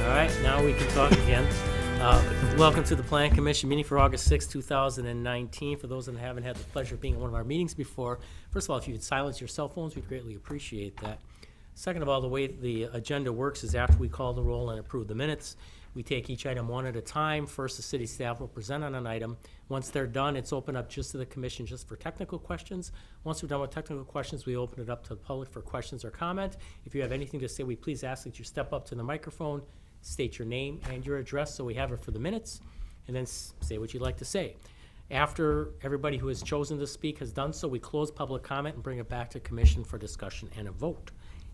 All right, now we can talk again. Welcome to the Plan Commission meeting for August 6, 2019. For those that haven't had the pleasure of being at one of our meetings before, first of all, if you could silence your cell phones, we'd greatly appreciate that. Second of all, the way the agenda works is after we call the roll and approve the minutes, we take each item one at a time. First, the city staff will present on an item. Once they're done, it's open up just to the commission just for technical questions. Once we're done with technical questions, we open it up to the public for questions or comment. If you have anything to say, we please ask that you step up to the microphone, state your name and your address so we have it for the minutes, and then say what you'd like to say. After everybody who has chosen to speak has done so, we close public comment and bring it back to commission for discussion and a vote.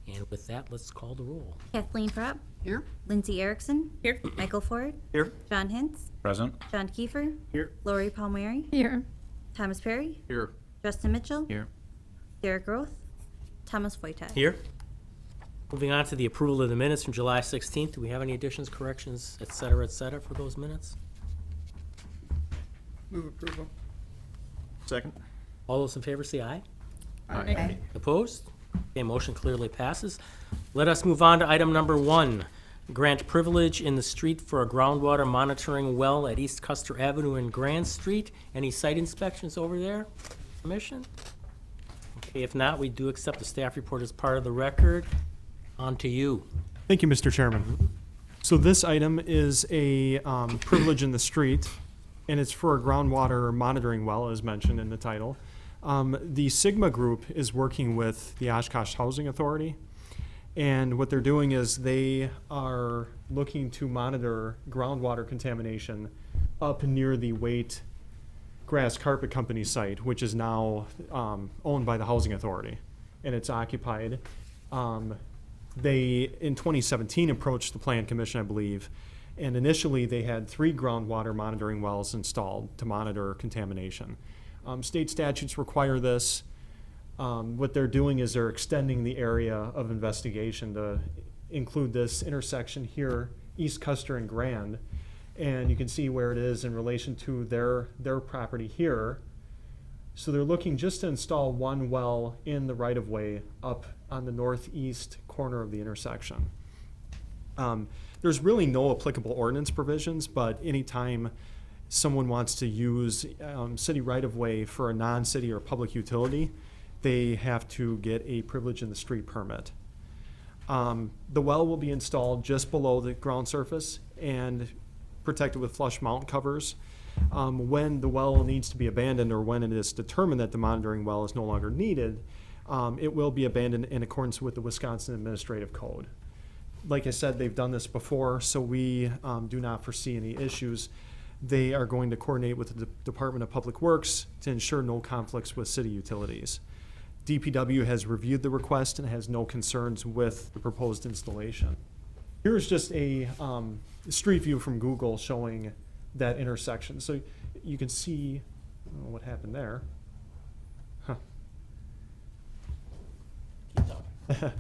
And with that, let's call the roll. Kathleen Pratt. Here. Lindsay Erickson. Here. Michael Ford. Here. John Hintz. Present. John Kiefer. Here. Lori Palmieri. Here. Thomas Perry. Here. Justin Mitchell. Here. Derek Roth. Thomas Foytag. Here. Moving on to the approval of the minutes from July 16th. Do we have any additions, corrections, et cetera, for those minutes? Move approval. Second. All those in favor say aye. Aye. Opposed? Okay, motion clearly passes. Let us move on to item number 1. Grant privilege in the street for a groundwater monitoring well at East Custer Avenue and Grand Street. Any site inspections over there, Commission? Okay, if not, we do accept the staff report as part of the record. On to you. Thank you, Mr. Chairman. So this item is a privilege in the street, and it's for a groundwater monitoring well, as mentioned in the title. The Sigma Group is working with the Oshkosh Housing Authority, and what they're doing is they are looking to monitor groundwater contamination up near the Waite Grass Carpet Company site, which is now owned by the Housing Authority, and it's occupied. They, in 2017, approached the Plan Commission, I believe, and initially they had 3 groundwater monitoring wells installed to monitor contamination. State statutes require this. What they're doing is they're extending the area of investigation to include this intersection here, East Custer and Grand, and you can see where it is in relation to their property here. So they're looking just to install one well in the right-of-way up on the northeast corner of the intersection. There's really no applicable ordinance provisions, but anytime someone wants to use city right-of-way for a non-city or public utility, they have to get a privilege in the street permit. The well will be installed just below the ground surface and protected with flush mount covers. When the well needs to be abandoned or when it is determined that the monitoring well is no longer needed, it will be abandoned in accordance with the Wisconsin Administrative Code. Like I said, they've done this before, so we do not foresee any issues. They are going to coordinate with the Department of Public Works to ensure no conflicts with city utilities. DPW has reviewed the request and has no concerns with the proposed installation. Here's just a street view from Google showing that intersection. So you can see what happened there. Huh. Keep talking.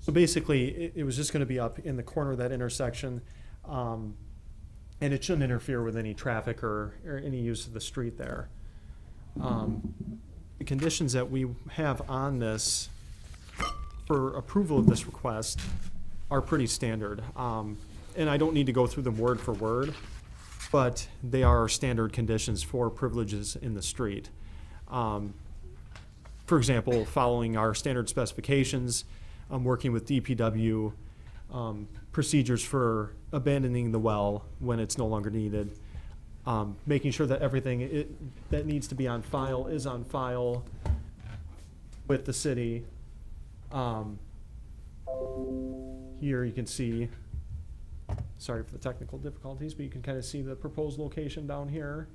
So basically, it was just going to be up in the corner of that intersection, and it shouldn't interfere with any traffic or any use of the street there. The conditions that we have on this for approval of this request are pretty standard. And I don't need to go through them word for word, but they are standard conditions for privileges in the street. For example, following our standard specifications, working with DPW, procedures for abandoning the well when it's no longer needed, making sure that everything that needs to be on file is on file with the city. Here you can see, sorry for the technical difficulties, but you can kind of see the proposed location down here.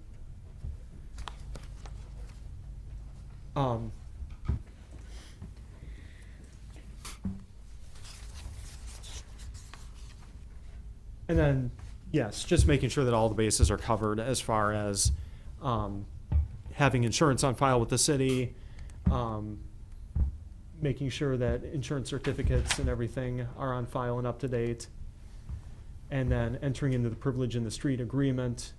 And then, yes, just making sure that all the bases are covered as far as having insurance on file with the city, making sure that insurance certificates and everything are on file and up to date, and then entering into the privilege in the street agreement,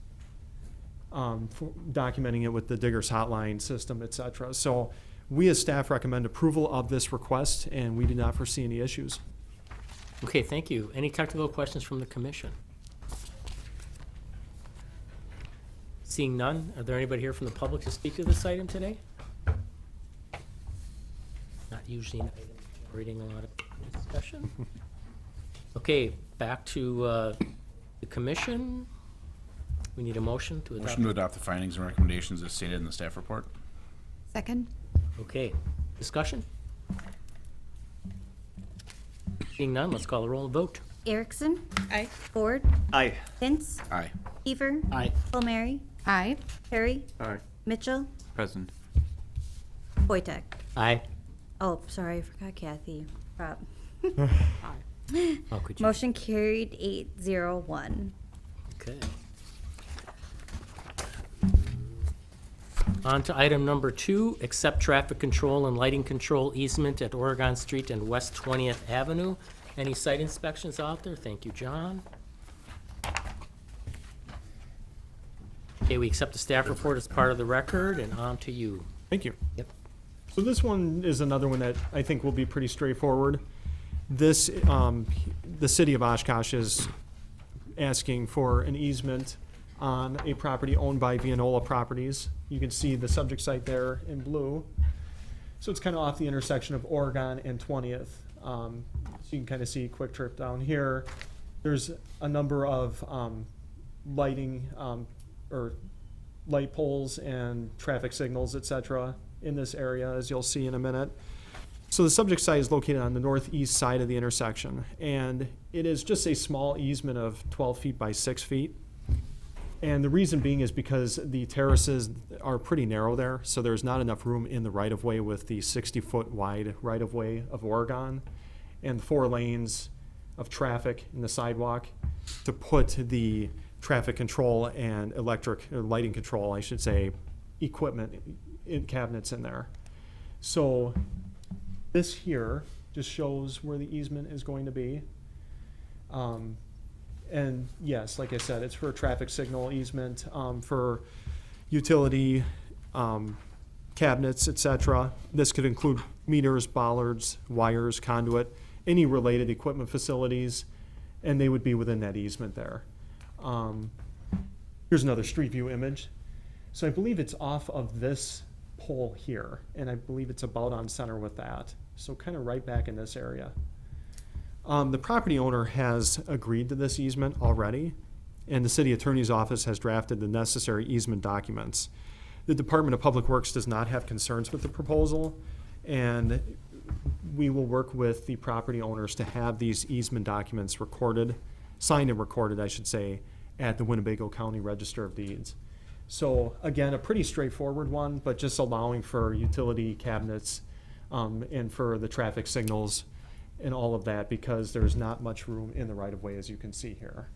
documenting it with the Diggers Hotline system, et cetera. So we as staff recommend approval of this request, and we do not foresee any issues. Okay, thank you. Any technical questions from the commission? Seeing none, are there anybody here from the public to speak to this item today? Not usually an item generating a lot of discussion. Okay, back to the commission. We need a motion to adopt. Motion to adopt the findings and recommendations as stated in the staff report. Second. Okay, discussion? Seeing none, let's call a roll and vote. Erickson. Aye. Ford. Aye. Hintz. Aye. Heaver. Aye. Palmieri. Aye. Perry. Aye. Mitchell. Present. Wojtek. Aye. Oh, sorry, I forgot Kathy. Rob. How could you? Motion carried 801. Okay. On to item number 2, accept traffic control and lighting control easement at Oregon Street and West 20th Avenue. Any site inspections out there? Thank you, John. Okay, we accept the staff report as part of the record, and on to you. Thank you. Yep. So this one is another one that I think will be pretty straightforward. This, the city of Oshkosh is asking for an easement on a property owned by Vianola Properties. You can see the subject site there in blue. So it's kind of off the intersection of Oregon and 20th. So you can kind of see Quick Trip down here. There's a number of lighting or light poles and traffic signals, et cetera, in this area, as you'll see in a minute. So the subject site is located on the northeast side of the intersection, and it is just a small easement of 12 feet by 6 feet. And the reason being is because the terraces are pretty narrow there, so there's not enough room in the right-of-way with the 60-foot wide right-of-way of Oregon and 4 lanes of traffic in the sidewalk to put the traffic control and electric, or lighting control, I should say, equipment in cabinets in there. So this here just shows where the easement is going to be. And yes, like I said, it's for a traffic signal easement, for utility, cabinets, et cetera. This could include meters, bollards, wires, conduit, any related equipment facilities, and they would be within that easement there. Here's another street view image. So I believe it's off of this pole here, and I believe it's about on center with that. So kind of right back in this area. The property owner has agreed to this easement already, and the city attorney's office has drafted the necessary easement documents. The Department of Public Works does not have concerns with the proposal, and we will work with the property owners to have these easement documents recorded, signed and recorded, I should say, at the Winnebago County Register of Deeds. So again, a pretty straightforward one, but just allowing for utility cabinets and for the traffic signals and all of that, because there's not much room in the right-of-way, as you can see here.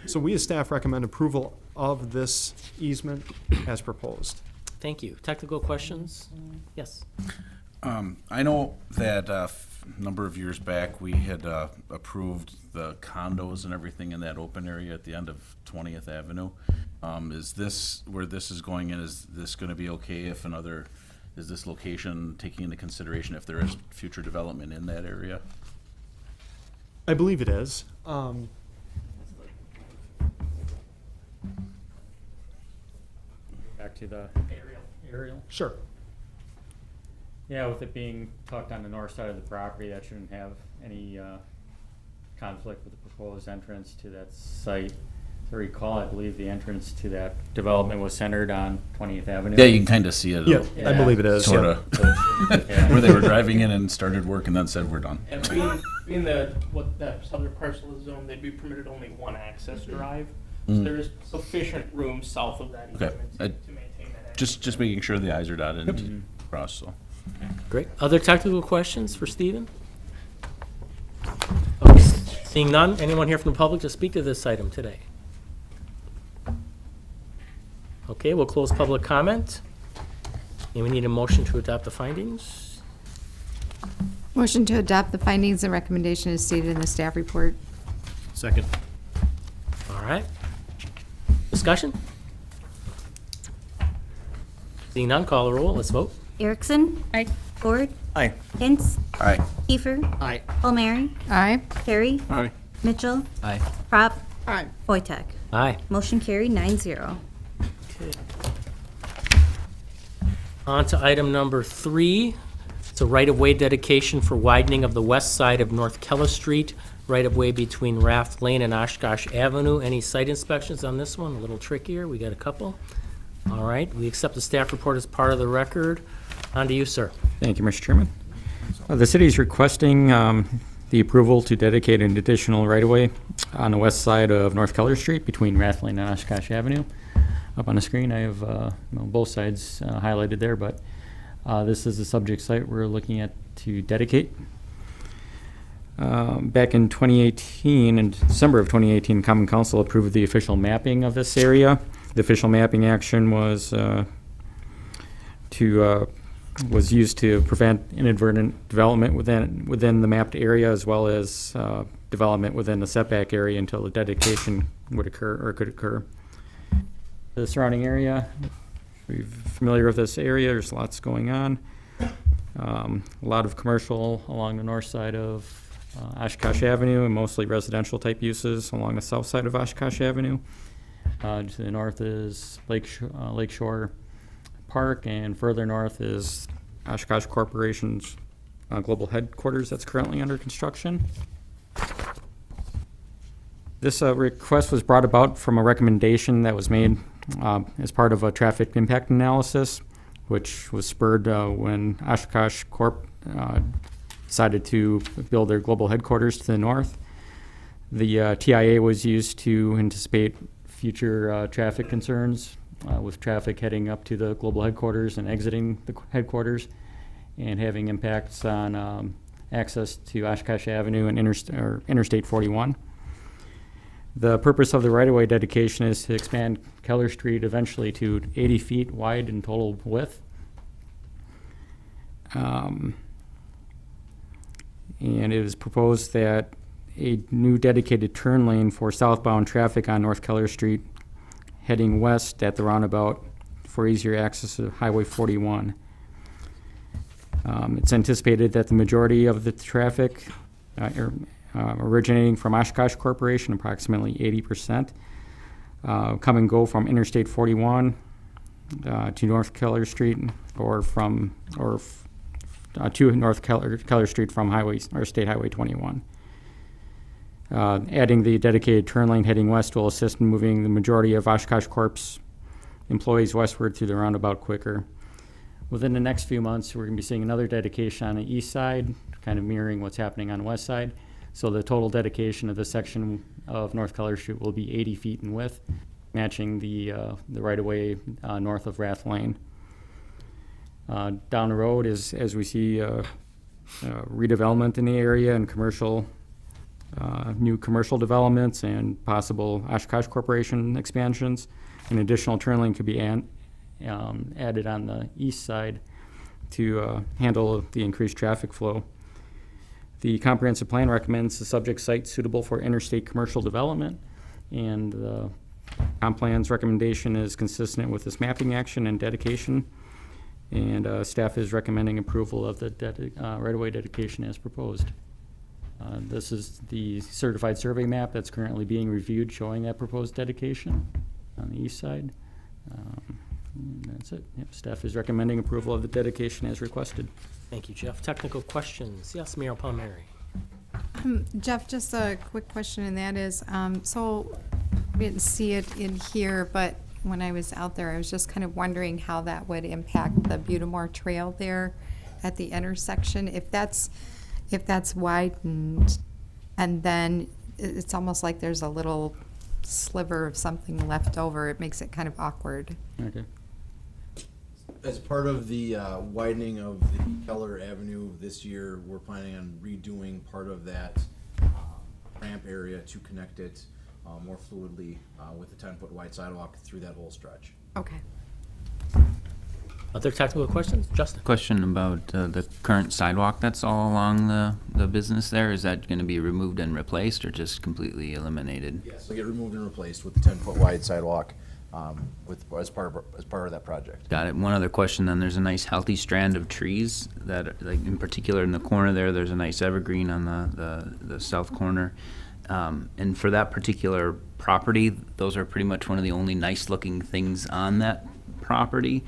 So we as staff recommend approval of this easement as proposed. Thank you. Technical questions? Yes. I know that a number of years back, we had approved the condos and everything in that open area at the end of 20th Avenue. Is this, where this is going in, is this going to be okay if another, is this location taking into consideration if there is future development in that area? I believe it is. Back to the aerial. Sure. Yeah, with it being tucked on the north side of the property, that shouldn't have any conflict with the proposed entrance to that site. To recall, I believe the entrance to that development was centered on 20th Avenue. Yeah, you can kind of see it. Yeah, I believe it is. Sort yeah. of. So it shouldn't- yeah. Where they were driving in and started work and then said, we're done. And being what that southern parcel is zoned, they'd be permitted only one access drive. So there is sufficient room south of that Okay. easement to maintain that. Just making sure the I's are dotted and T's crossed, so. Great. Other technical questions for Stephen? Okay. Seeing none, anyone here from the public to speak to this item today? Okay, we'll close public comment. And we need a motion to adopt the findings. Motion to adopt the findings and recommendation as stated in the staff report. Second. All right. Discussion? Seeing none, call the roll. Let's vote. Erickson. Aye. Ford. Aye. Hintz. Aye. Kiefer. Aye. Palmieri. Aye. Harry. Aye. Mitchell. Aye. Prop. Aye. Wojtek. Aye. Motion carried 9-0. On to item number 3. It's a right-of-way dedication for widening of the west side of North Keller Street, right-of-way between Raft Lane and Oshkosh Avenue. Any site inspections on this one? A little trickier. We got a couple. All right, we accept the staff report as part of the record. On to you, sir. Thank you, Mr. Chairman. The city is requesting the approval to dedicate an additional right-of-way on the west side of North Keller Street between Rath Lane and Oshkosh Avenue. Up on the screen, I have both sides highlighted there, but this is the subject site we're looking at to dedicate. Back in 2018, in December of 2018, Common Council approved the official mapping of this area. The official mapping action was used to prevent inadvertent development within the mapped area, as well as development within the setback area until the dedication would occur or could occur. The surrounding area, if you're familiar with this area, there's lots going on. A lot of commercial along the north side of Oshkosh Avenue, and mostly residential type uses along the south side of Oshkosh Avenue. To the north is Lakeshore Park, and further north is Oshkosh Corporation's global headquarters that's currently under construction. This request was brought about from a recommendation that was made as part of a traffic impact analysis, which was spurred when Oshkosh Corp decided to build their global headquarters to the north. The TIA was used to anticipate future traffic concerns with traffic heading up to the global headquarters and exiting the headquarters, and having impacts on access to Oshkosh Avenue and Interstate 41. The purpose of the right-of-way dedication is to expand Keller Street eventually to 80 feet wide in total width. And it is proposed that a new dedicated turn lane for southbound traffic on North Keller Street heading west at the roundabout for easier access to Highway 41. It's anticipated that the majority of the traffic originating from Oshkosh Corporation, approximately 80%, come and go from Interstate 41 to North Keller Street, or to North Keller Street from State Highway 21. Adding the dedicated turn lane heading west will assist in moving the majority of Oshkosh Corp's employees westward through the roundabout quicker. Within the next few months, we're going to be seeing another dedication on the east side, kind of mirroring what's happening on the west side. So the total dedication of this section of North Keller Street will be 80 feet in width, matching the right-of-way north of Rath Lane. Down the road is, as we see redevelopment in the area and new commercial developments and possible Oshkosh Corporation expansions, an additional turn lane could be added on the east side to handle the increased traffic flow. The comprehensive plan recommends the subject site suitable for interstate commercial development, and the comp plan's recommendation is consistent with this mapping action and dedication, and staff is recommending approval of the right-of-way dedication as proposed. This is the certified survey map that's currently being reviewed showing that proposed dedication on the east side. And that's it. Yep, staff is recommending approval of the dedication as requested. Thank you, Jeff. Technical questions? Yes, Mayor Palmieri. Jeff, just a quick question, and that is, so we didn't see it in here, but when I was out there, I was just kind of wondering how that would impact the Butamore Trail there at the intersection. If that's widened, and then it's almost like there's a little sliver of something left over, it makes it kind of awkward. Okay. As part of the widening of the Keller Avenue this year, we're planning on redoing part of that ramp area to connect it more fluidly with a 10-foot wide sidewalk through that whole stretch. Okay. Other technical questions? Justin? Question about the current sidewalk that's all along the business there. Is that going to be removed and replaced, or just completely eliminated? Yes, it'll get removed and replaced with the 10-foot wide sidewalk as part of that project. Got it. One other question then, there's a nice healthy strand of trees that, like in particular in the corner there's a nice evergreen on the south corner. And for that particular property, those are pretty much one of the only nice looking things on that property.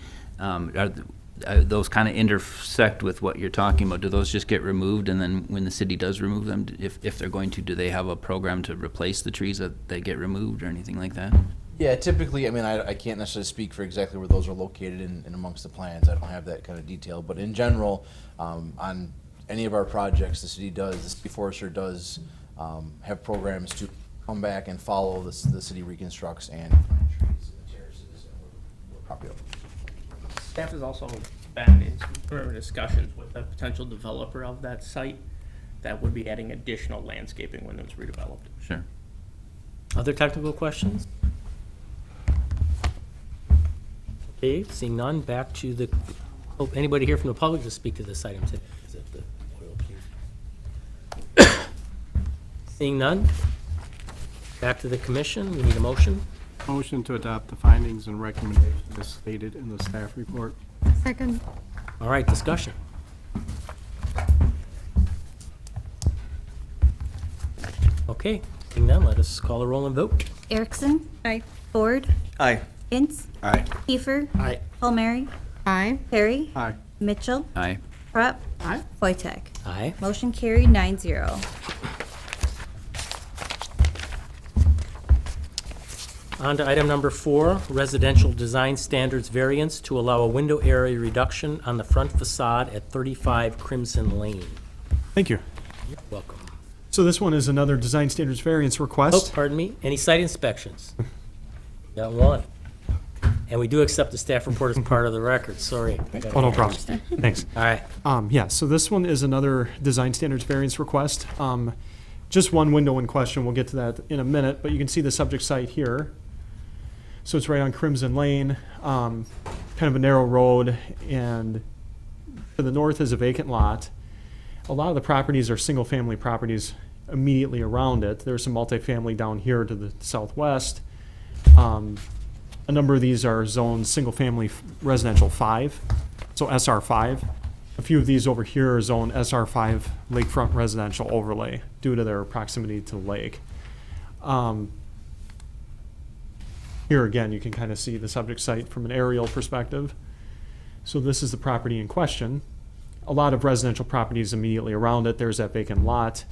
Those kind of intersect with what you're talking about. Do those just get removed, and then when the city does remove them, if they're going to, do they have a program to replace the trees that they get removed or anything like that? Yeah, typically, I mean, I can't necessarily speak for exactly where those are located in amongst the plans. I don't have that kind of detail, but in general, on any of our projects, the city does, the city forester does have programs to come back and follow the city reconstructs and plant trees and terraces and property open. Staff has also been in some further discussions with a potential developer of that site that would be adding additional landscaping when it's redeveloped. Sure. Other technical questions? Okay, seeing none, back to the, oh, anybody here from the public to speak to this item today? Is it the oil, please? Seeing none, back to the commission. We need a motion. Motion to adopt the findings and recommendations as stated in the staff report. Second. All right, discussion. Okay, seeing none, let us call a roll and vote. Erickson. Aye. Ford. Aye. Ince. Aye. Kiefer. Aye. Palmieri. Aye. Perry. Aye. Mitchell. Aye. Crop. Aye. Wojtek. Aye. Motion carried 9-0. On to item number 4, residential design standards variance to allow a window area reduction on the front facade at 35 Crimson Lane. Thank you. You're welcome. So this one is another design standards variance Oh, request. pardon me, any site inspections? Got one. And we do accept the staff report as part of the record, sorry. Oh, no problem. Thanks. All right, Yeah, so this one is another design standards variance request. Just one window in question, we'll get to that in a minute, but you can see the subject site here. So it's right on Crimson Lane, kind of a narrow road, and to the north is a vacant lot. A lot of the properties are single-family properties immediately around it. There's some multifamily down here to the southwest. A number of these are zoned single-family residential 5, so SR 5. A few of these over here are zoned SR 5 lakefront residential overlay due to their proximity to the lake. Here again, you can kind of see the subject site from an aerial perspective. So this is the property in question. A lot of residential properties immediately around it. There's that vacant lot.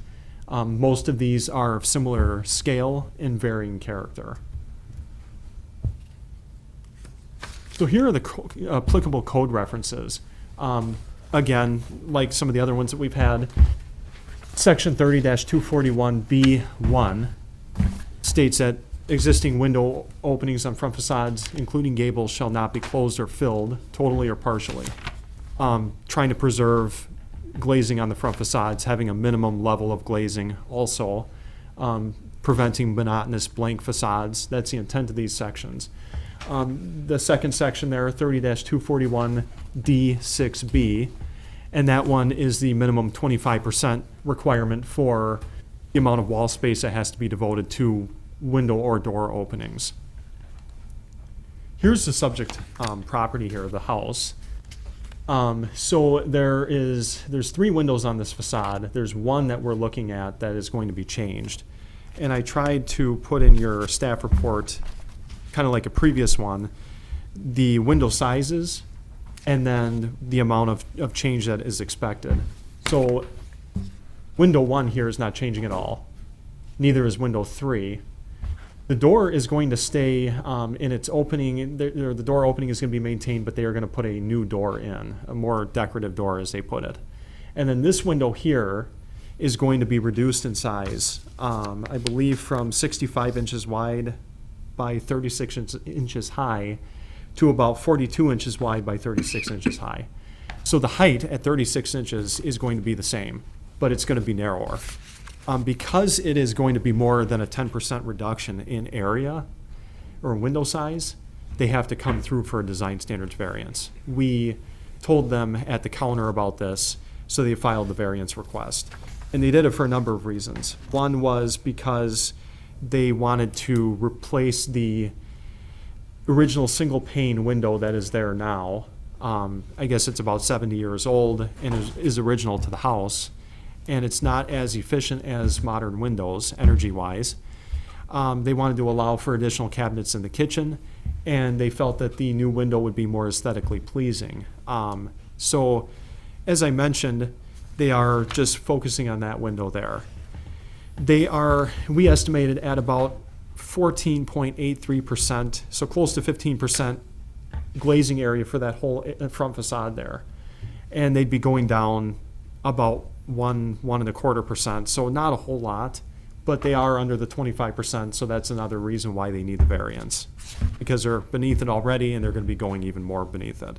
Most of these are of similar scale and varying character. So here are the applicable code references. Again, like some of the other ones that we've had, Section 30-241B1 states that existing window openings on front facades, including gables, shall not be closed or filled, totally or partially. Trying to preserve glazing on the front facades, having a minimum level of glazing also, preventing monotonous blank facades. That's the intent of these sections. The second section there, 30-241D6B, and that one is the minimum 25% requirement for the amount of wall space that has to be devoted to window or door openings. Here's the subject property here, the house. So there's 3 windows on this facade. There's one that we're looking at that is going to be changed. And I tried to put in your staff report, kind of like a previous one, the window sizes and then the amount of change that is expected. So window 1 here is not changing at all. Neither is window 3. The door is going to stay in its opening. The door opening is going to be maintained, but they are going to put a new door in, a more decorative door, as they put it. And then this window here is going to be reduced in size, I believe from 65 inches wide by 36 inches high to about 42 inches wide by 36 inches high. So the height at 36 inches is going to be the same, but it's going to be narrower. Because it is going to be more than a 10% reduction in area or window size, they have to come through for a design standards variance. We told them at the counter about this, so they filed the variance request. And they did it for a number of reasons. One was because they wanted to replace the original single pane window that is there now. I guess it's about 70 years old and is original to the house. And it's not as efficient as modern windows, energy-wise. They wanted to allow for additional cabinets in the kitchen, and they felt that the new window would be more aesthetically pleasing. So, as I mentioned, they are just focusing on that window there. We estimated at about 14.83%, so close to 15% glazing area for that whole front facade there. And they'd be going down about 1.25%, so not a whole lot, but they are under the 25%, so that's another reason why they need the variance, because they're beneath it already and they're going to be going even more beneath it.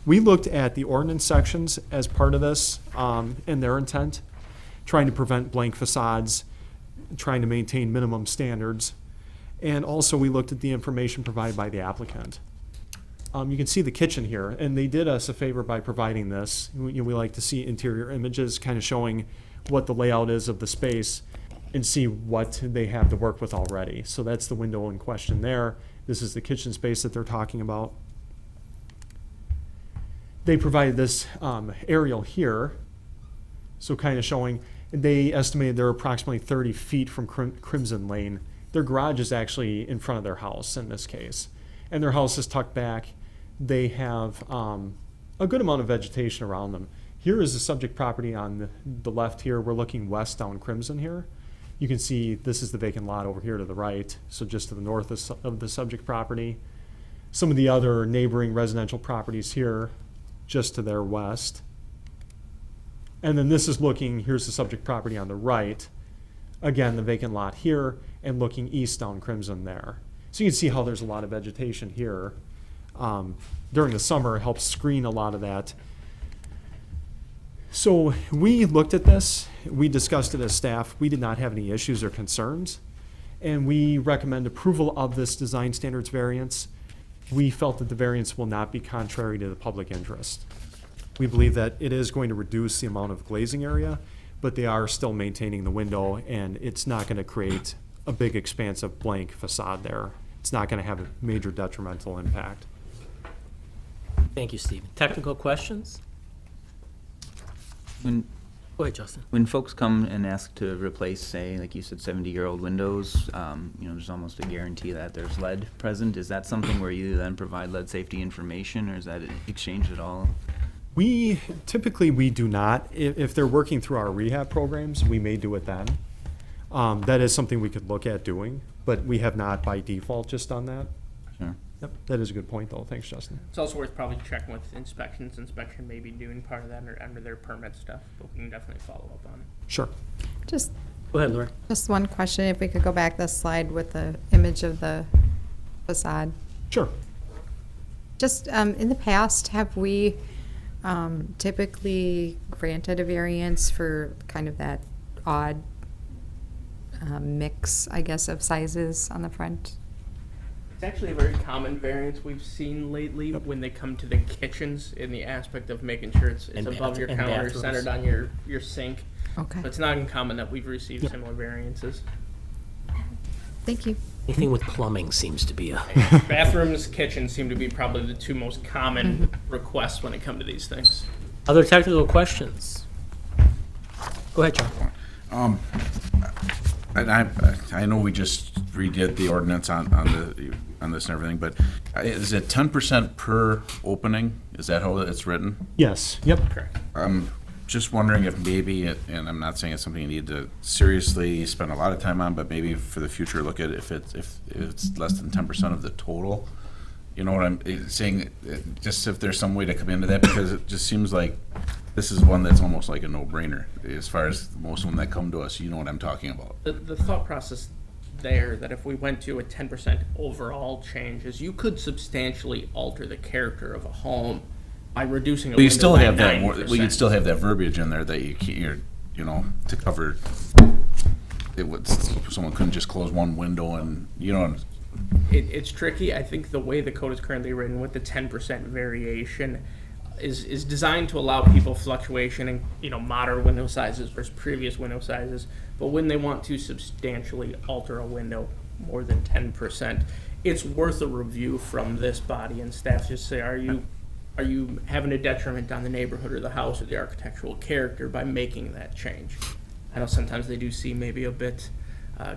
We looked at the ordinance sections as part of this and their intent, trying to prevent blank facades, trying to maintain minimum standards, and also we looked at the information provided by the applicant. You can see the kitchen here, and they did us a favor by providing this. We like to see interior images kind of showing what the layout is of the space and see what they have to work with already. So that's the window in question there. This is the kitchen space that they're talking about. They provided this aerial here, so kind of showing, they estimated they're approximately 30 feet from Crimson Lane. Their garage is actually in front of their house in this case, and their house is tucked back. They have a good amount of vegetation around them. Here is the subject property on the left here. We're looking west down Crimson here. You can see this is the vacant lot over here to the right, so just to the north of the subject property. Some of the other neighboring residential properties here, just to their west. And then this is looking, here's the subject property on the right. Again, the vacant lot here, and looking east down Crimson there. So you can see how there's a lot of vegetation here. During the summer, it helps screen a lot of that. So we looked at this, we discussed it as staff, we did not have any issues or concerns, and we recommend approval of this design standards variance. We felt that the variance will not be contrary to the public interest. We believe that it is going to reduce the amount of glazing area, but they are still maintaining the window, and it's not going to create a big expanse of blank facade there. It's not going to have a major detrimental impact. Thank you, Stephen. Technical questions? When, Go ahead, Justin. when folks come and ask to replace, say, like you said, 70-year-old windows, there's almost a guarantee that there's lead present. Is that something where you then provide lead safety information, or is that exchanged at all? We do not. If they're working through our rehab programs, we may do it then. That is something we could look at doing, but we have not by default just done that. Sure. Yep, that is a good point though. Thanks, Justin. It's also worth probably checking with inspections. Inspection may be doing part of that under their permit stuff, but we can definitely follow up on it. Sure. Just Go ahead, Lori. one question, if we could go back this slide with the image of the facade. Sure. Just in the past, have we typically granted a variance for kind of that odd mix, I guess, of sizes on the front? It's actually a very common variance we've seen lately when they come to the kitchens in the aspect of making sure it's And above your and counter, bathrooms. centered on your sink. Okay, But it's not uncommon that we've received similar variances. thank you. Anything with plumbing seems to be a, Bathrooms, kitchens seem to be probably the two most common requests when it comes to these things. other technical questions? Go ahead, John. And I know we just redid the ordinance on this and everything, but is it 10% per opening? Is that how it's written? Yes. Yep. Correct. I'm just wondering if maybe, and I'm not saying it's something you need to seriously spend a lot of time on, but maybe for the future, look at if it's less than 10% of the total. You know what I'm saying? Just if there's some way to come into that, because it just seems like this is one that's almost like a no-brainer as far as most of them that come to us. You know what I'm talking about? The thought process there, that if we went to a 10% overall change, is you could substantially alter the character of a home by reducing a But you window still by have that. 9%. Well, you'd still have that verbiage in there that you're to cover. It would. Someone couldn't just close one window and It's tricky. I think the way the code is currently written with the 10% variation is designed to allow people fluctuation in modern window sizes versus previous window sizes. But when they want to substantially alter a window more than 10%, it's worth a review from this body and staff. Just say, are you having a detriment on the neighborhood or the house or the architectural character by making that change? I know sometimes they do seem maybe a bit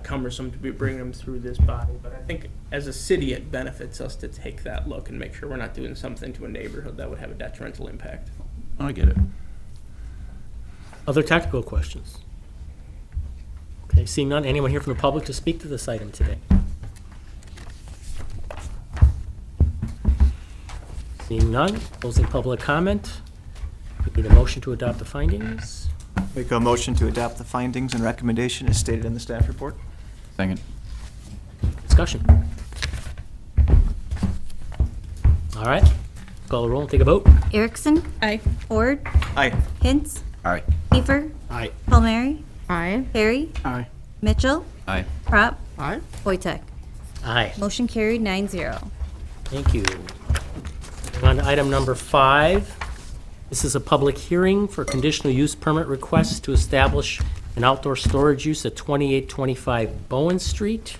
cumbersome to be bringing them through this body, but I think as a city, it benefits us to take that look and make sure we're not doing something to a neighborhood that would have a detrimental impact. I get it. Other technical questions? Okay, seeing none, anyone here from the public to speak to this item today? Seeing none, closing public comment. We need a motion to adopt the findings. Make a motion to adopt the findings and recommendation as stated in the staff report. Second. Discussion. All right, call the roll and take a vote. Erickson. Aye. Ford. Aye. Hintz. Aye. Kiefer. Aye. Palmieri. Aye. Harry. Aye. Mitchell. Aye. Prop. Aye. Wojtek. Aye. Motion carried 9-0. Thank you. On to item number 5. This is a public hearing for conditional use permit request to establish an outdoor storage use at 2825 Bowen Street.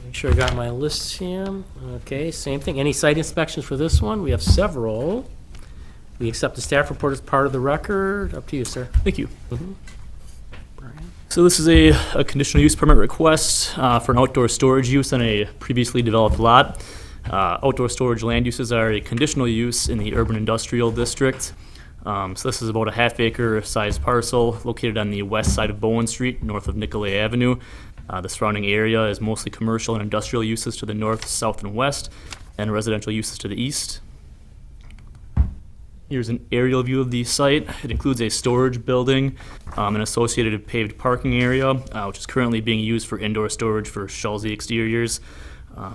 Make sure I got my lists here. Okay, same thing. Any site inspections for this one? We have several. We accept the staff report as part of the record. Up to you, sir. Thank you. Mhm. So this is a conditional use permit request for an outdoor storage use on a previously developed lot. Outdoor storage land uses are a conditional use in the urban industrial district. So this is about a half-acre sized parcel located on the west side of Bowen Street, north of Nicolay Avenue. The surrounding area is mostly commercial and industrial uses to the north, south, and west, and residential uses to the east. Here's an aerial view of the site. It includes a storage building, an associated paved parking area, which is currently being used for indoor storage for Schulze exteriors.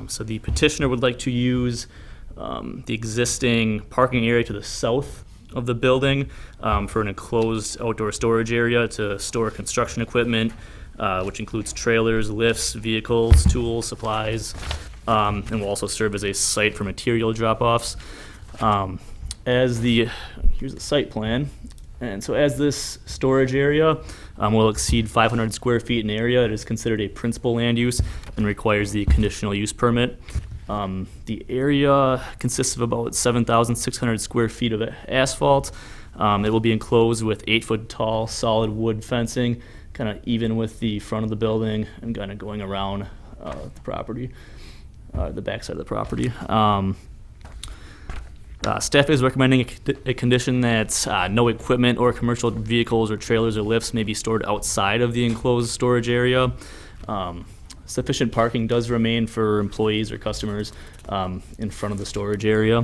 So the petitioner would like to use the existing parking area to the south of the building for an enclosed outdoor storage area to store construction equipment, which includes trailers, lifts, vehicles, tools, supplies, and will also serve as a site for material drop-offs. Here's the site plan. And so as this storage area will exceed 500 square feet in area, it is considered a principal land use and requires the conditional use permit. The area consists of about 7,600 square feet of asphalt. It will be enclosed with 8-foot tall solid wood fencing, kind of even with the front of the building and kind of going around the property, the backside of the property. Staff is recommending a condition that no equipment or commercial vehicles or trailers or lifts may be stored outside of the enclosed storage area. Sufficient parking does remain for employees or customers in front of the storage area,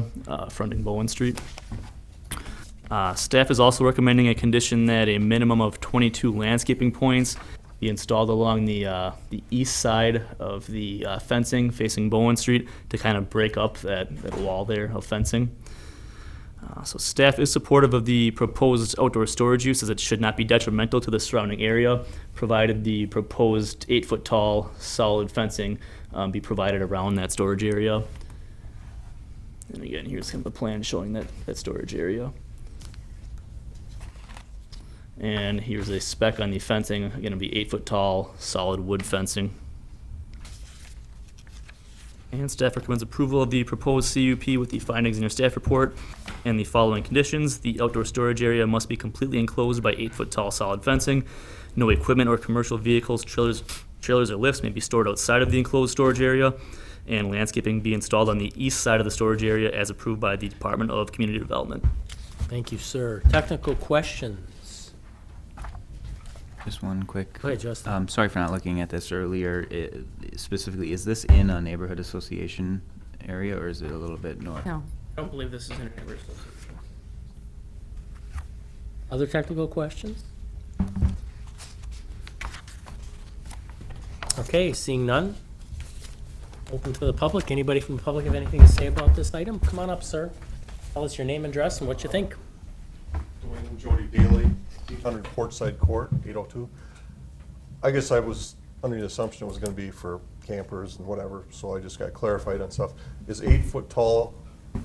fronting Bowen Street. Staff is also recommending a condition that a minimum of 22 landscaping points be installed along the east side of the fencing facing Bowen Street to kind of break up that wall there of fencing. So staff is supportive of the proposed outdoor storage use as it should not be detrimental to the surrounding area, provided the proposed 8-foot tall solid fencing be provided around that storage area. And again, here's kind of the plan showing that storage area. And here's a spec on the fencing, again, it'll be 8-foot tall solid wood fencing. And staff recommends approval of the proposed CUP with the findings in your staff report and the following conditions. The outdoor storage area must be completely enclosed by 8-foot tall solid fencing. No equipment or commercial vehicles, trailers or lifts may be stored outside of the enclosed storage area, and landscaping be installed on the east side of the storage area as approved by the Department of Community Development. Thank you, sir. Technical questions? Just one quick. Go ahead, Justin. Sorry for not looking at this earlier. Specifically, is this in a neighborhood association area or is it a little bit north? No. I don't believe this is an neighborhood association. Other technical questions? Okay, seeing none. Open to the public. Anybody from the public have anything to say about this item? Come on up, sir. Tell us your name and address and what you think. Dwayne and Jody Daly, 800 Portside Court, 802. I guess I was under the assumption it was going to be for campers and whatever, so I just got clarified on stuff. Is 8-foot tall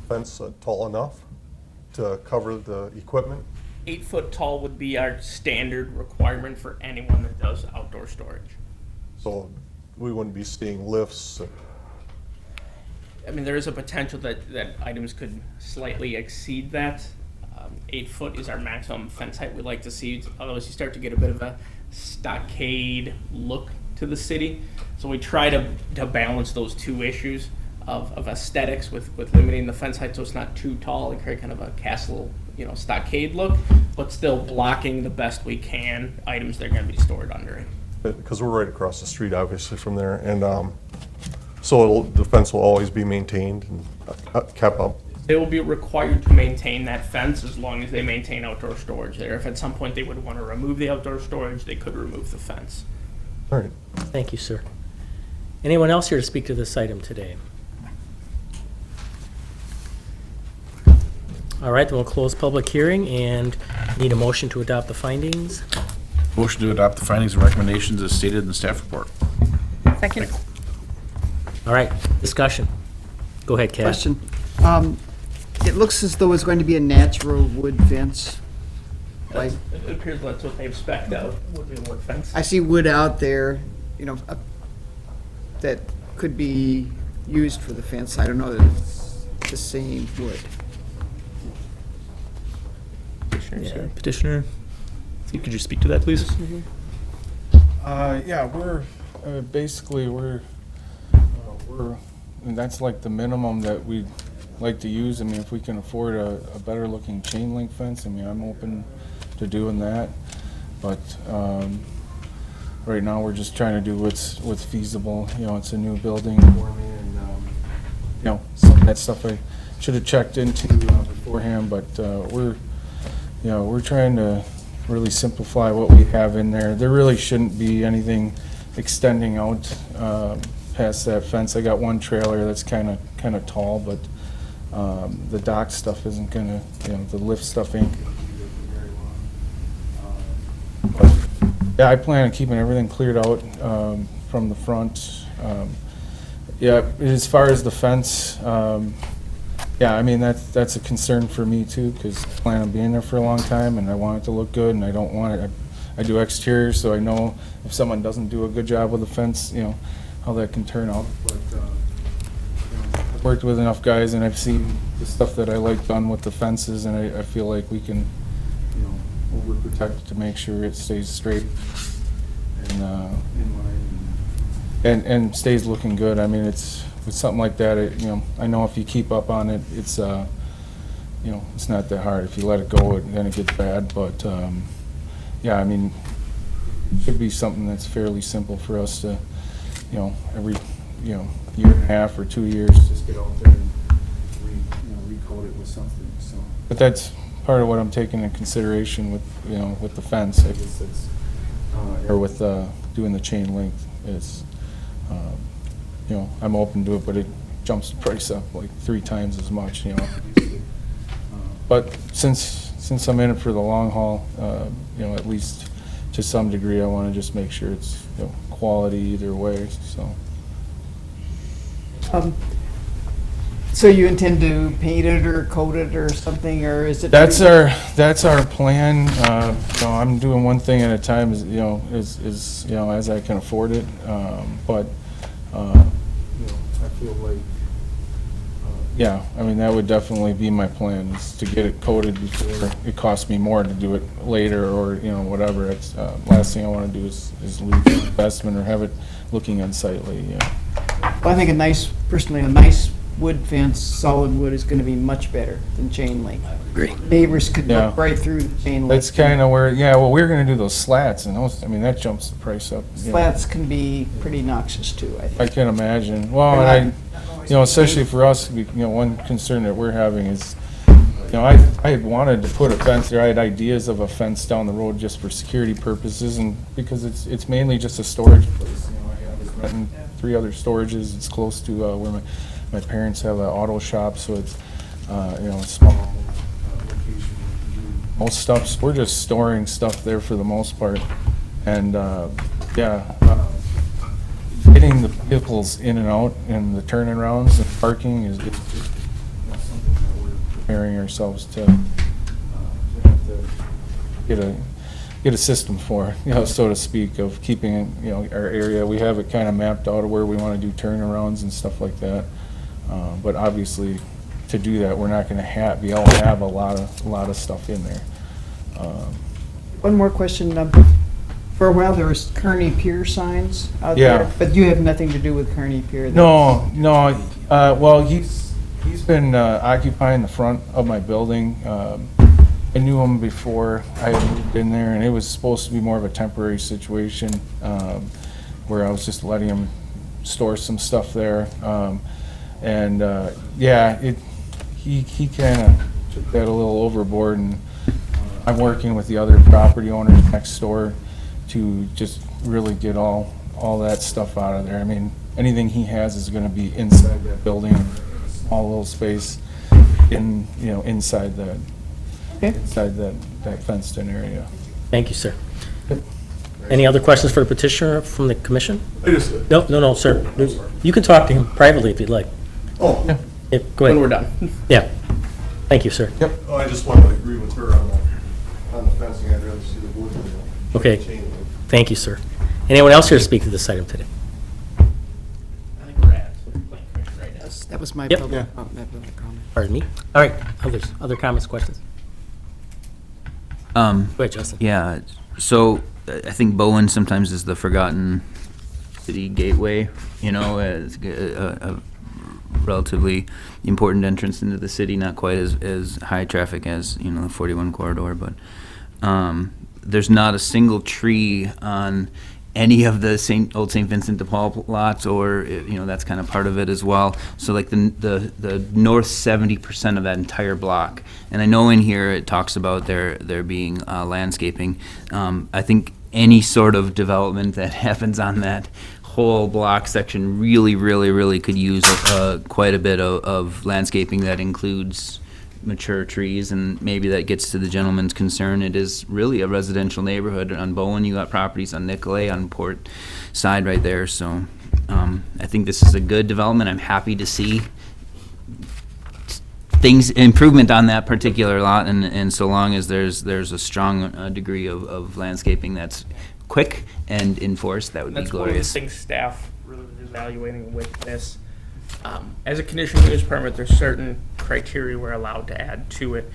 fence tall enough to cover the equipment? 8-foot tall would be our standard requirement for anyone that does outdoor storage. So we wouldn't be seeing lifts. I mean, there is a potential that items could slightly exceed that. 8 foot is our maximum fence height we'd like to see, otherwise you start to get a bit of a stockade look to the city. So we try to balance those two issues of aesthetics with limiting the fence height so it's not too tall and create kind of a castle, stockade look, but still blocking the best we can items that are going to be stored under it. Because we're right across the street, obviously, from there, and so the fence will always be maintained and kept up. They will be required to maintain that fence as long as they maintain outdoor storage there. If at some point they would want to remove the outdoor storage, they could remove the fence. All right. Thank you, sir. Anyone else here to speak to this item today? All right, then we'll close public hearing and need a motion to adopt the findings. Motion to adopt the findings and recommendations as stated in the staff report. Second. All right, discussion. Go ahead, Kat. Question. It looks as though it's going to be a natural wood fence. Like, It appears that's what they've spec'd out, would be the wood fence. I see wood out there, that could be used for the fence. I don't know that it's the same wood. Yeah, petitioner, could you speak to that, please? Yeah, we're, basically, and that's like the minimum that we'd like to use. I mean, if we can afford a better looking chain link fence, I mean, I'm open to doing that. But, right now, we're just trying to do what's feasible. It's a new building for me, and, some of that stuff I should have checked into beforehand, but, we're trying to really simplify what we have in there. There really shouldn't be anything extending out past that fence. I got one trailer that's kind of tall, but the dock stuff isn't gonna, the lift stuff ain't gonna be very long. Yeah, I plan on keeping everything cleared out from the front. Yeah, as far as the fence, yeah, I mean, that's a concern for me too, because I plan on being there for a long time, and I want it to look good, and I don't want it, I do exterior, so I know if someone doesn't do a good job with the fence, how that can turn out. But, I've worked with enough guys, and I've seen the stuff that I like done with the fences, and I feel like we can, overprotect it to make sure it stays straight and, in line, and stays looking good. I mean, with something like that, I know if you keep up on it, it's it's not that hard. If you let it go, then it gets bad. But yeah, I mean, it should be something that's fairly simple for us to, every year and a half or 2 years, just get out there and recoat it with something. So, but that's part of what I'm taking into consideration with with the fence. I guess it's or with doing the chain link is. I'm open to it, but it jumps the price up like 3 times as much, But since I'm in it for the long haul, at least to some degree, I want to just make sure it's quality either way. So you intend to paint it or coat it or something, or is it? That's our plan. I'm doing one thing at a time, as I can afford it. But I feel like, yeah, I mean, that would definitely be my plan, is to get it coated before it costs me more to do it later, or, whatever. It's, last thing I want to do is lose the investment or have it looking unsightly, Well, I think personally, a nice wood fence, solid wood, is going to be much better than chain link. Great. Neighbors could Yeah. look right through the chain link. That's kind of where, we're going to do those slats, and those, I mean, that jumps the price up. Slats can be pretty noxious too, I think. I can imagine. Well, and especially for us, one concern that we're having is, I had wanted to put a fence there. I had ideas of a fence down the road just for security purposes, and because it's mainly just a storage place. I was renting 3 other storages. It's close to where my parents have an auto shop, so it's a small location. Most stuff, we're just storing stuff there for the most part, and getting the vehicles in and out and the turnarounds and parking is just something that we're preparing ourselves to have to get get a system for, so to speak, of keeping, our area. We have it kind of mapped out of where we want to do turnarounds and stuff like that. But obviously, to do that, we're not going to be able to have a lot of stuff in there. One more question. For a while, there was Kearney Pier signs out Yeah. there, but you have nothing to do with Kearney Pier. No. Well, he's been occupying the front of my building. I knew him before I had moved in there, and it was supposed to be more of a temporary situation, where I was just letting him store some stuff there. He kind of took that a little overboard, and I'm working with the other property owners next door to just really get all that stuff out of there. I mean, anything he has is gonna be inside that building, small little space inside that. Okay. Inside that fenced-in area. Thank you, sir. Any other questions for the petitioner from the commission? I just did. No, sir. You can talk to him privately if you'd like. Oh, Yeah, go When ahead. we're done. Yeah. Thank you, sir. oh, I just wanted to agree with her on the fencing. I'd rather see the wood than the Okay. chain link. Thank you, sir. Anyone else here to speak to this item today? I think we're at Planning Commission right now. That was my Yep. public comment. Pardon me? All right, other comments, questions? Go ahead, Justin. Yeah, so I think Bowen sometimes is the forgotten city gateway, as a relatively important entrance into the city, not quite as high traffic as, the 41 corridor, but there's not a single tree on any of the old St. Vincent de Paul lots, or, that's kind of part of it as well. So like the north 70% of that entire block, and I know in here it talks about there being landscaping. I think any sort of development that happens on that whole block section really could use quite a bit of landscaping that includes mature trees, and maybe that gets to the gentleman's concern. It is really a residential neighborhood. On Bowen, you got properties on Nicolay, on Port side right there, so I think this is a good development. I'm happy to see improvement on that particular lot, and so long as there's a strong degree of landscaping that's quick and enforced, that would be That's one of the glorious. things staff really was evaluating with this. As a conditional use permit, there's certain criteria we're allowed to add to it,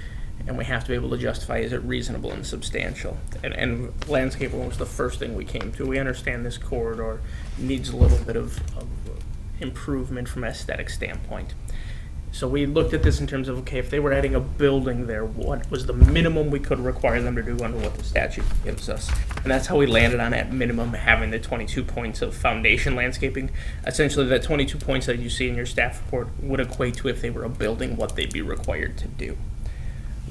and we have to be able to justify, is it reasonable and substantial? And landscaping was the first thing we came to. We understand this corridor needs a little bit of improvement from an aesthetic standpoint. So we looked at this in terms of, okay, if they were adding a building there, what was the minimum we could require them to do under what the statute gives us? And that's how we landed on at minimum having the 22 points of foundation landscaping. Essentially, that 22 points that you see in your staff report would equate to, if they were a building, what they'd be required to do.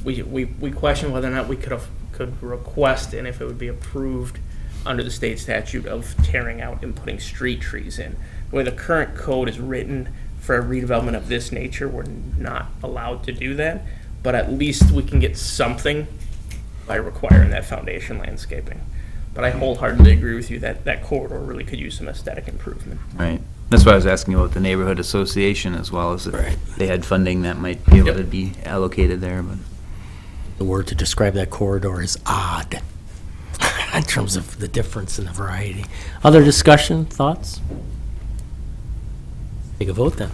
We questioned whether or not we could request, and if it would be approved under the state statute, of tearing out and putting street trees in. The way the current code is written, for a redevelopment of this nature, we're not allowed to do that, but at least we can get something by requiring that foundation landscaping. But I wholeheartedly agree with you that that corridor really could use some aesthetic improvement. Right. That's why I was asking about the neighborhood association, as well as if they had funding that might be able to be allocated there, but. The word to describe that corridor is odd, in terms of the difference in the variety. Other discussion, thoughts? Take a vote then.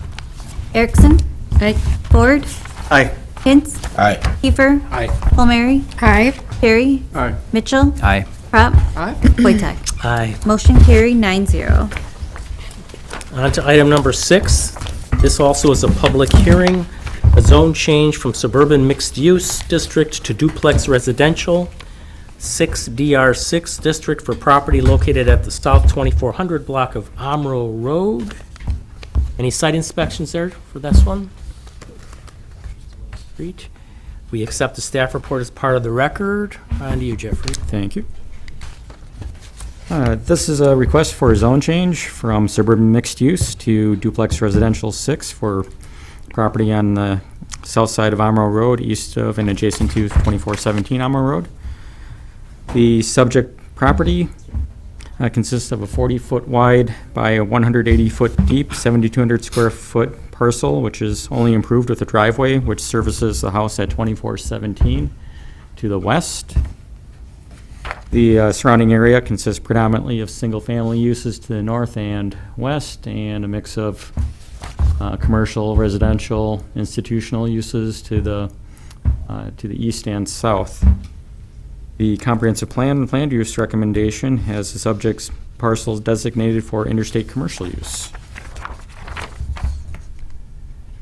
Erickson? Aye. Ford? Aye. Hintz? Aye. Kiefer? Aye. Palmieri? Aye. Aye. Mitchell? Aye. Prop? Aye. Wojtek? Aye. Motion carried 9-0. On to item number 6. This also is a public hearing, a zone change from suburban mixed-use district to duplex residential, 6 DR6 district for property located at the South 2400 block of Amro Road. Any site inspections there for this one? Street. We accept the staff report as part of the record. On to you, Jeffrey. Thank you. This is a request for a zone change from suburban mixed use to duplex residential 6 for property on the south side of Amro Road, east of and adjacent to 2417 Amro Road. The subject property consists of a 40-foot wide by a 180-foot deep, 7,200 square foot parcel, which is only improved with a driveway, which services the house at 2417 to the west. The surrounding area consists predominantly of single-family uses to the north and west, and a mix of commercial, residential, institutional uses to the east and south. The comprehensive plan land use recommendation has the subject's parcels designated for interstate commercial use.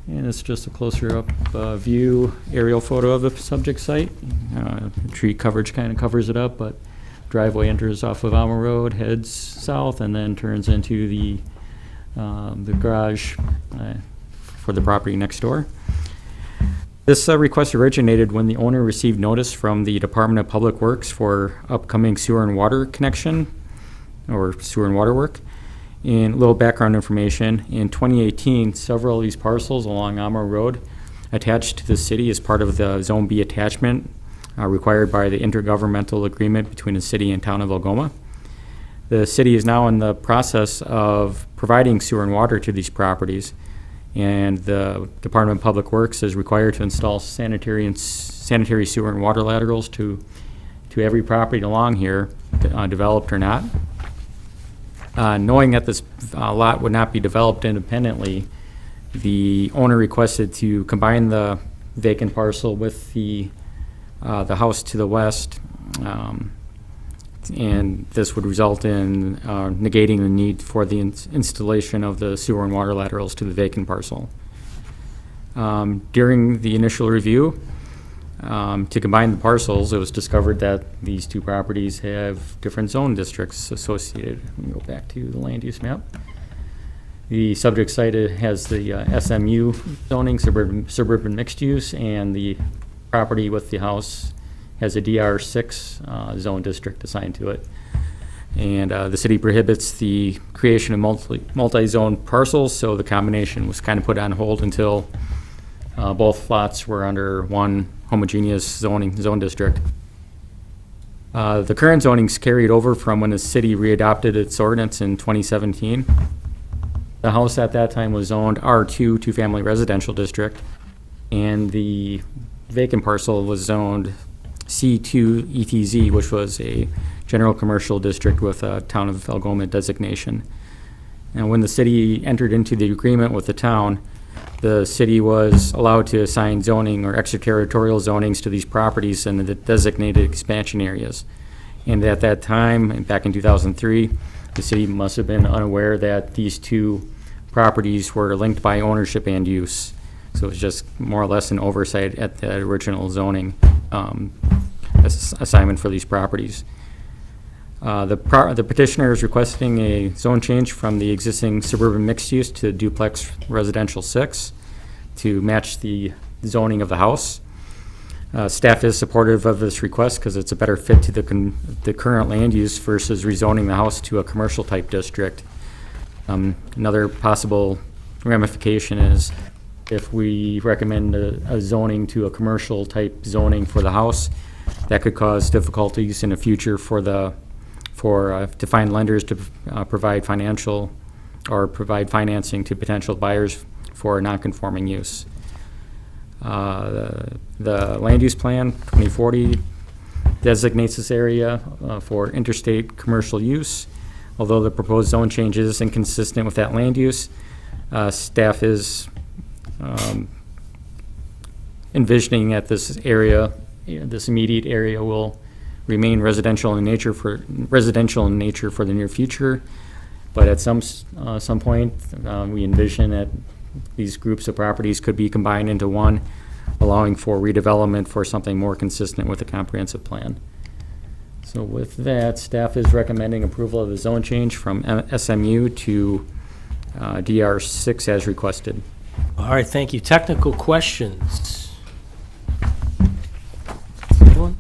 And it's just a closer up view aerial photo of the subject site. Tree coverage kind of covers it up, but driveway enters off of Alma Road, heads south, and then turns into the garage for the property next door. This request originated when the owner received notice from the Department of Public Works for upcoming sewer and water connection, or sewer and water work. And a little background information, in 2018, several of these parcels along Alma Road attached to the city as part of the Zone B attachment required by the intergovernmental agreement between the city and town of Algoma. The city is now in the process of providing sewer and water to these properties, and the Department of Public Works is required to install sanitary sewer and water laterals to every property along here, developed or not. Knowing that this lot would not be developed independently, the owner requested to combine the vacant parcel with the house to the west, and this would result in negating the need for the installation of the sewer and water laterals to the vacant parcel. During the initial review, to combine the parcels, it was discovered that these two properties have different zone districts associated. Let me go back to the land use map. The subject site has the SMU zoning, suburban mixed use, and the property with the house has a DR6 zone district assigned to it. And the city prohibits the creation of multi-zone parcels, so the combination was kind of put on hold until both lots were under one homogeneous zone district. The current zoning's carried over from when the city readopted its ordinance in 2017. The house at that time was zoned R2, two-family residential district, and the vacant parcel was zoned C2 ETZ, which was a general commercial district with a town of Algoma designation. And when the city entered into the agreement with the town, the city was allowed to assign zoning or extraterritorial zonings to these properties in the designated expansion areas. And at that time, and back in 2003, the city must have been unaware that these two properties were linked by ownership and use. So it was just more or less an oversight at the original zoning assignment for these properties. The petitioner is requesting a zone change from the existing suburban mixed use to duplex residential 6 to match the zoning of the house. Staff is supportive of this request because it's a better fit to the current land use versus rezoning the house to a commercial type district. Another possible ramification is if we recommend a zoning to a commercial type zoning for the house, that could cause difficulties in the future to find lenders to provide financing to potential buyers for a non-conforming use. The land use plan 2040 designates this area for interstate commercial use. Although the proposed zone change is inconsistent with that land use, staff is envisioning that this immediate area will remain residential in nature for the near future. But at some point, we envision that these groups of properties could be combined into one, allowing for redevelopment for something more consistent with the comprehensive plan. So with that, staff is recommending approval of the zone change from SMU to DR6 as requested. All right, thank you. Technical questions? Anyone?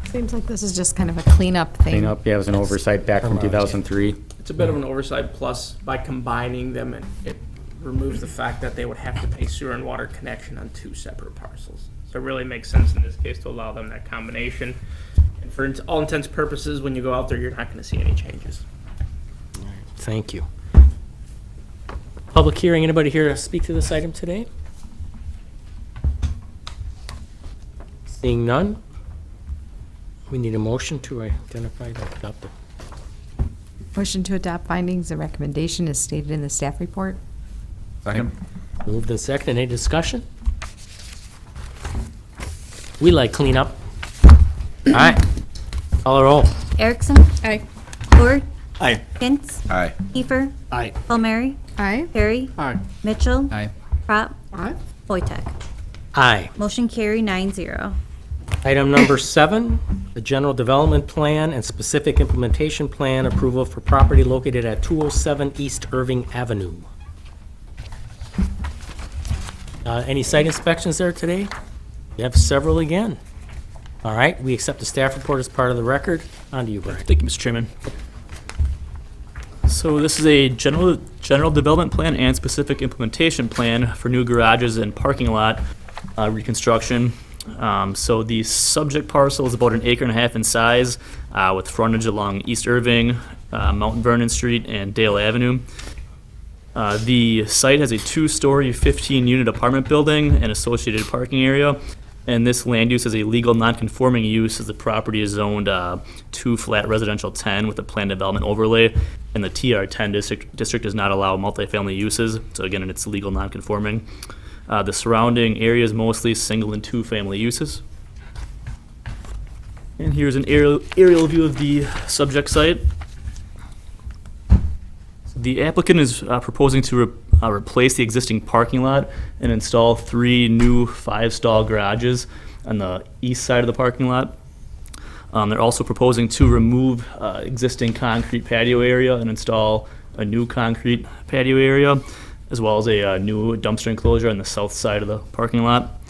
Seems like this is just kind of a cleanup thing. Cleanup, yeah, it was an oversight back from 2003. It's a bit of an oversight, plus by combining them, it removes the fact that they would have to pay sewer and water connection on two separate parcels. So it really makes sense in this case to allow them that combination. And for all intents and purposes, when you go out there, you're not going to see any changes. Thank you. Public hearing, anybody here to speak to this item today? Seeing none? We need a motion to identify the adopted. Motion to adopt findings and recommendation is stated in the staff report. Second. Moved and seconded. Any discussion? We like cleanup. All right. Call a roll. Erickson. Aye. Ford. Aye. Hintz. Aye. Kiefer. Aye. Palmieri. Aye. Perry. Aye. Mitchell. Aye. Crop. Aye. Wojtek. Aye. Motion carry 9-0. Item number 7, the general development plan and specific implementation plan approval for property located at 207 East Irving Avenue. Any site inspections there today? We have several again. All right, we accept the staff report as part of the record. On to you, Brian. Thank you, Mr. Chairman. So this is a general development plan and specific implementation plan for new garages and parking lot reconstruction. So the subject parcel is about 1.5 acres in size, with frontage along East Irving, Mount Vernon Street, and Dale Avenue. The site has a 2-story, 15-unit apartment building and associated parking area. And this land use is a legal non-conforming use as the property is zoned 2 flat residential 10 with a planned development overlay. And the TR10 district does not allow multifamily uses. So again, it's legal non-conforming. The surrounding area is mostly single and 2-family uses. And here's an aerial view of the subject site. The applicant is proposing to replace the existing parking lot and install 3 new 5-stall garages on the east side of the parking lot. They're also proposing to remove existing concrete patio area and install a new concrete patio area, as well as a new dumpster enclosure on the south side of the parking lot.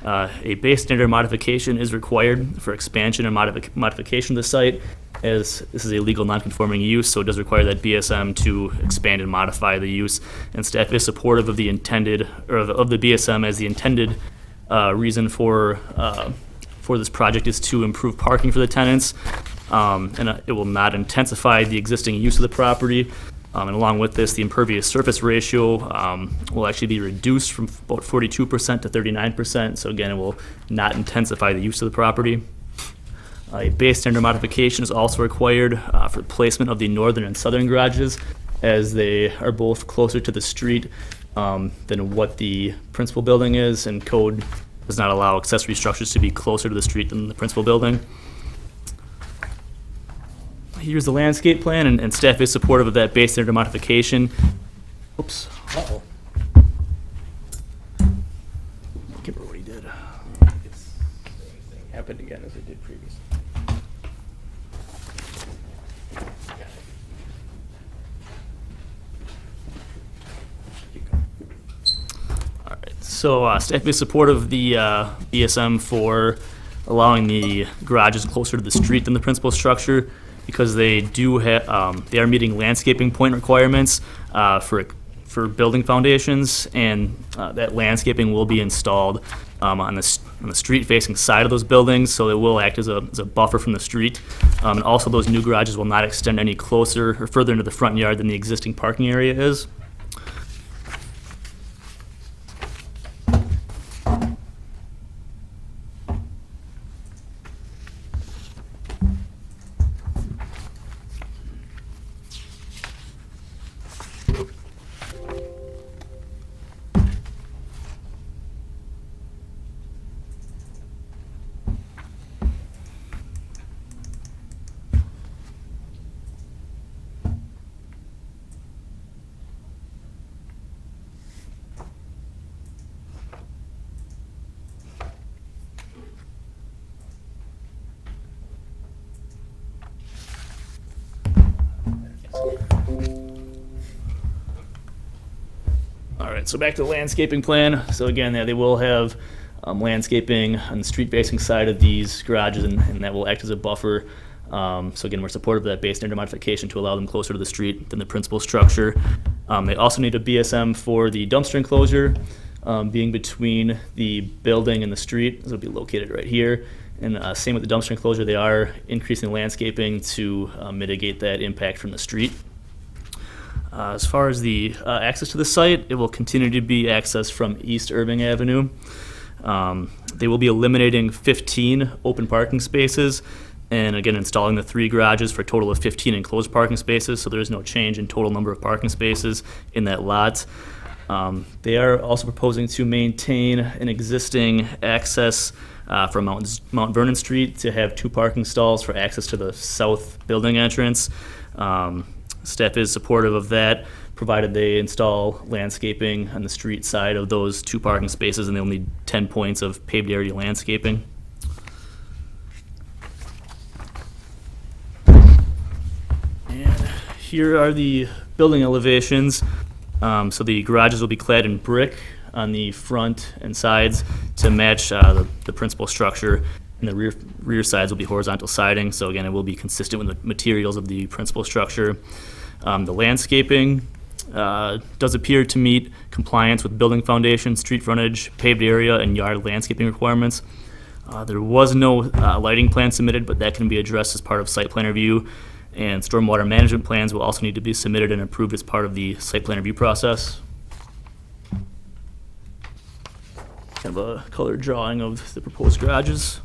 A base standard modification is required for expansion and modification of the site, as this is a legal non-conforming use, so it does require that BSM to expand and modify the use. And staff is supportive of the intended, or of the BSM as the intended reason for this project is to improve parking for the tenants, and it will not intensify the existing use of the property. And along with this, the impervious surface ratio will actually be reduced from about 42% to 39%. So again, it will not intensify the use of the property. A base standard modification is also required for placement of the northern and southern garages, as they are both closer to the street than what the principal building is, and code does not allow accessory structures to be closer to the street than the principal building. Here's the landscape plan, and staff is supportive of that base standard modification. Oops. Uh-oh. Can't remember what he did. Happened again as it did previously. All right. So staff is supportive of the BSM for allowing the garages closer to the street than the principal structure, because they do have they are meeting landscaping point requirements for building foundations, and that landscaping will be installed on the street-facing side of those buildings, so it will act as a buffer from the street. And also, those new garages will not extend any closer or further into the front yard than the existing parking area is. All right, so back to the landscaping plan. So again, they will have landscaping on the street-facing side of these garages, and that will act as a buffer. So again, we're supportive of that base standard modification to allow them closer to the street than the principal structure. They also need a BSM for the dumpster enclosure, being between the building and the street. This will be located right here. And same with the dumpster enclosure, they are increasing landscaping to mitigate that impact from the street. As far as the access to the site, it will continue to be accessed from East Irving Avenue. They will be eliminating 15 open parking spaces And again, installing the 3 garages for a total of 15 enclosed parking spaces, so there is no change in total number of parking spaces in that lot. They are also proposing to maintain an existing access from Mount Vernon Street to have 2 parking stalls for access to the south building entrance. Staff is supportive of that, provided they install landscaping on the street side of those 2 parking spaces, and they'll need 10 points of paved area landscaping. And here are the building elevations. So the garages will be clad in brick on the front and sides to match the principal structure, and the rear sides will be horizontal siding. So again, it will be consistent with the materials of the principal structure. The landscaping does appear to meet compliance with building foundation, street frontage, paved area, and yard landscaping requirements. There was no lighting plan submitted, but that can be addressed as part of site plan review. And stormwater management plans will also need to be submitted and approved as part of the site plan review process. Kind of a color drawing of the proposed garages.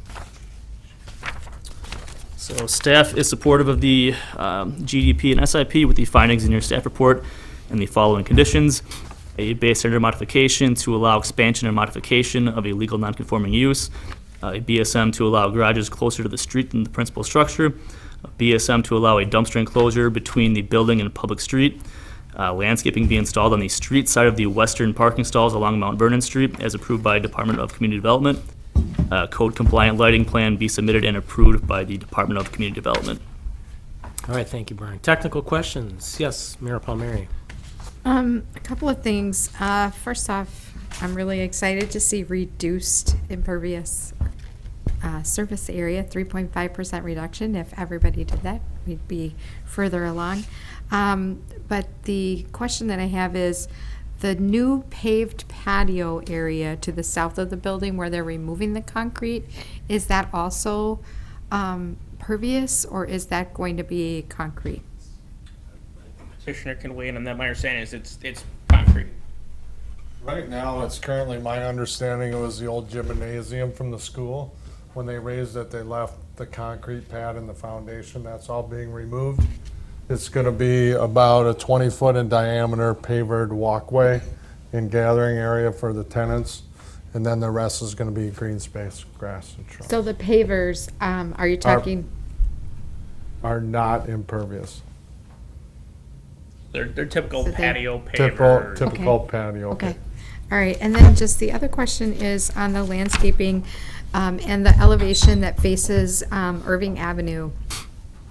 So staff is supportive of the GDP and SIP with the findings in your staff report and the following conditions. A base standard modification to allow expansion and modification of a legal nonconforming use. A BSM to allow garages closer to the street than the principal structure. A BSM to allow a dumpster enclosure between the building and a public street. Landscaping be installed on the street side of the western parking stalls along Mount Vernon Street as approved by Department of Community Development. Code compliant lighting plan be submitted and approved by the Department of Community Development. All right, thank you, Brian. Technical questions? Yes, Mayor Palmieri. A couple of things. First off, I'm really excited to see reduced impervious surface area, 3.5% reduction. If everybody did that, we'd be further along. But the question that I have is, the new paved patio area to the south of the building where they're removing the concrete, is that also pervious, or is that going to be concrete? Petitioner can weigh in on that. My understanding is it's concrete. Right now, it's currently my understanding it was the old gymnasium from the school. When they raised it, they left the concrete pad and the foundation. That's all being removed. It's going to be about a 20-foot in diameter pavered walkway and gathering area for the tenants. And then the rest is going to be green space, grass and shrubs. So the pavers, are you talking? Are not impervious. They're typical So they- patio pavers. Typical Okay. patio. Okay. All right, and then just the other question is on the landscaping and the elevation that faces Irving Avenue.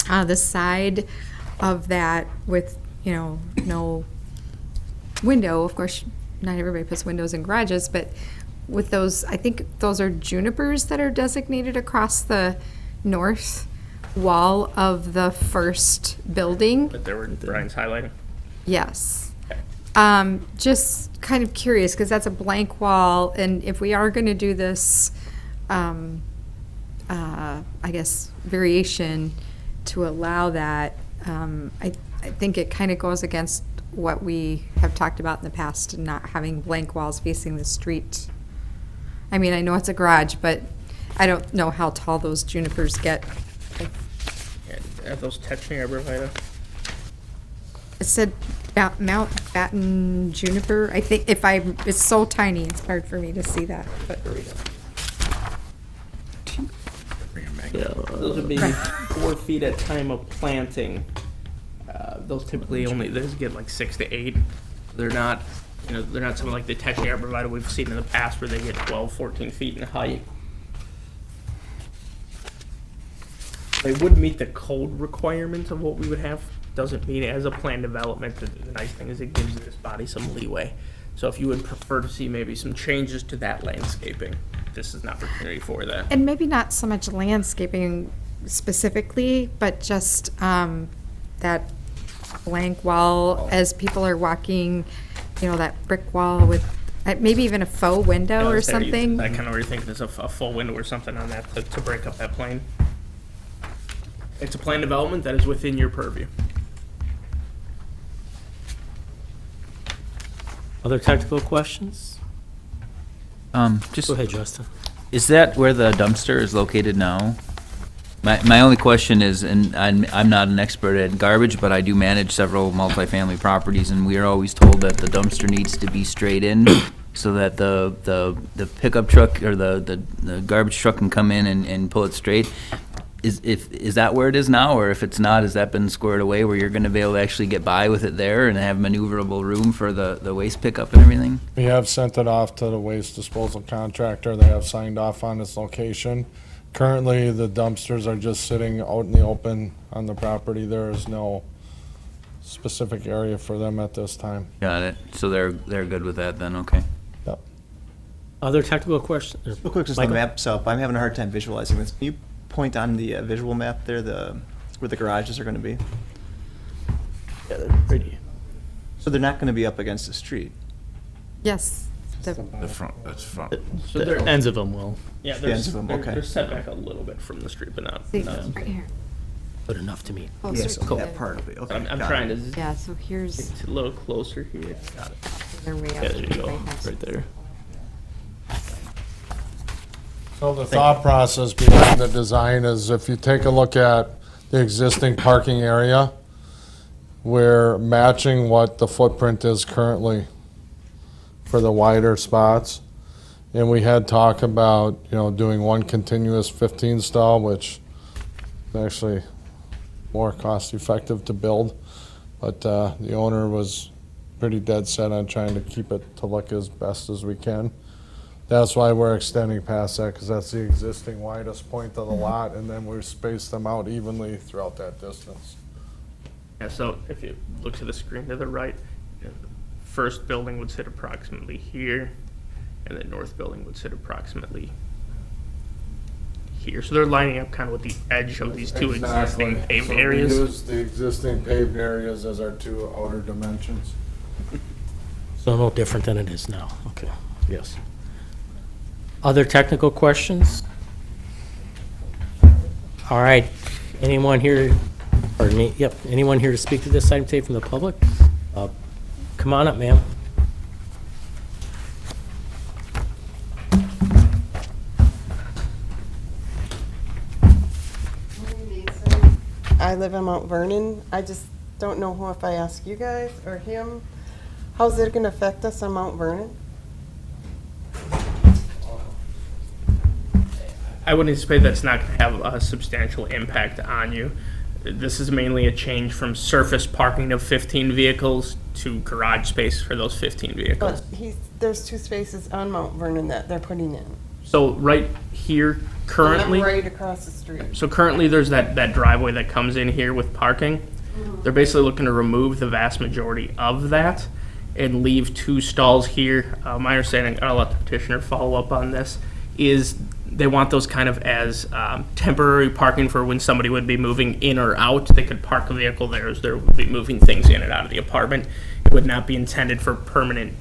The side of that with, no window, of course, not everybody puts windows in garages, but with those, I think those are junipers that are designated across the north wall of the first building. But there were Brian's highlighting. Yes. Just kind of curious, because that's a blank wall, and if we are going to do this, I guess, variation to allow that, I think it kind of goes against what we have talked about in the past, not having blank walls facing the street. I mean, I know it's a garage, but I don't know how tall those junipers get. Are those touching arborvitae? It said Mount Batten juniper. I think it's so tiny, it's hard for me to see that, but. Those would be 4 feet at time of planting. Those typically those get like 6 to 8. They're not, they're not something like the touching arborvitae we've seen in the past where they get 12, 14 feet in height. They would meet the code requirements of what we would have. Doesn't mean as a plan development, the nice thing is it gives this body some leeway. So if you would prefer to see maybe some changes to that landscaping, this is an opportunity for that. And maybe not so much landscaping specifically, but just that blank wall as people are walking, that brick wall with maybe even a faux window or something. I kind of were thinking there's a full window or something on that to break up that plane. It's a plan development that is within your purview. Other technical questions? Just Go ahead, Justin. Is that where the dumpster is located now? My only question is, and I'm not an expert at garbage, but I do manage several multifamily properties, and we are always told that the dumpster needs to be straight in, so that the pickup truck or the garbage truck can come in and pull it straight. Is that where it is now, or if it's not, has that been squared away where you're gonna be able to actually get by with it there and have maneuverable room for the waste pickup and everything? We have sent it off to the waste disposal contractor. They have signed off on its location. Currently, the dumpsters are just sitting out in the open on the property. There is no specific area for them at this time. Got it. So they're good with that then, okay. Yep. Other technical questions? Real quick, just on the map itself, I'm having a hard time visualizing this. Can you point on the visual map there, where the garages are going to be? Yeah, they're pretty. So they're not going to be up against the street? Yes. The front, that's front. So The they're, ends of them will. yeah, the ends of them, okay. they're set back a little bit from the street, but not. See, not- right here. Good enough to me. Closer Yes, to that the- part of it, okay. I'm got trying it. to Yeah, so here's, get a little closer here. Got it. they're way Yeah, up. there you go, right next right to- there. So the thought process behind the design is if you take a look at the existing parking area, we're matching what the footprint is currently for the wider spots. And we had talk about, doing one continuous 15 stall, which is actually more cost effective to build. But the owner was pretty dead set on trying to keep it to look as best as we can. That's why we're extending past that, because that's the existing widest point of the lot, and then we've spaced them out evenly throughout that distance. Yeah, so if you look to the screen to the right, the first building would sit approximately here, and the north building would sit approximately here. So they're lining up kind of with the edge of these two existing paved So areas. we use the existing paved areas as our two outer dimensions. So no different than it is now. Okay, yes. Other technical questions? All right, anyone here, pardon me, yep, anyone here to speak to this item today from the public? Come on up, ma'am. I live in Mount Vernon. I just don't know who, if I ask you guys or him, how's it gonna affect us on Mount Vernon? I would anticipate that's not going to have a substantial impact on you. This is mainly a change from surface parking of 15 vehicles to garage space for those 15 vehicles. But there's 2 spaces on Mount Vernon that they're putting in. So right here currently, And I'm right across the street. so currently there's that driveway that comes in here with parking. They're basically looking to remove the vast majority of that and leave 2 stalls here. My understanding, I'll let the petitioner follow up on this, is they want those kind of as temporary parking for when somebody would be moving in or out. They could park a vehicle there as they would be moving things in and out of the apartment. It would not be intended for permanent,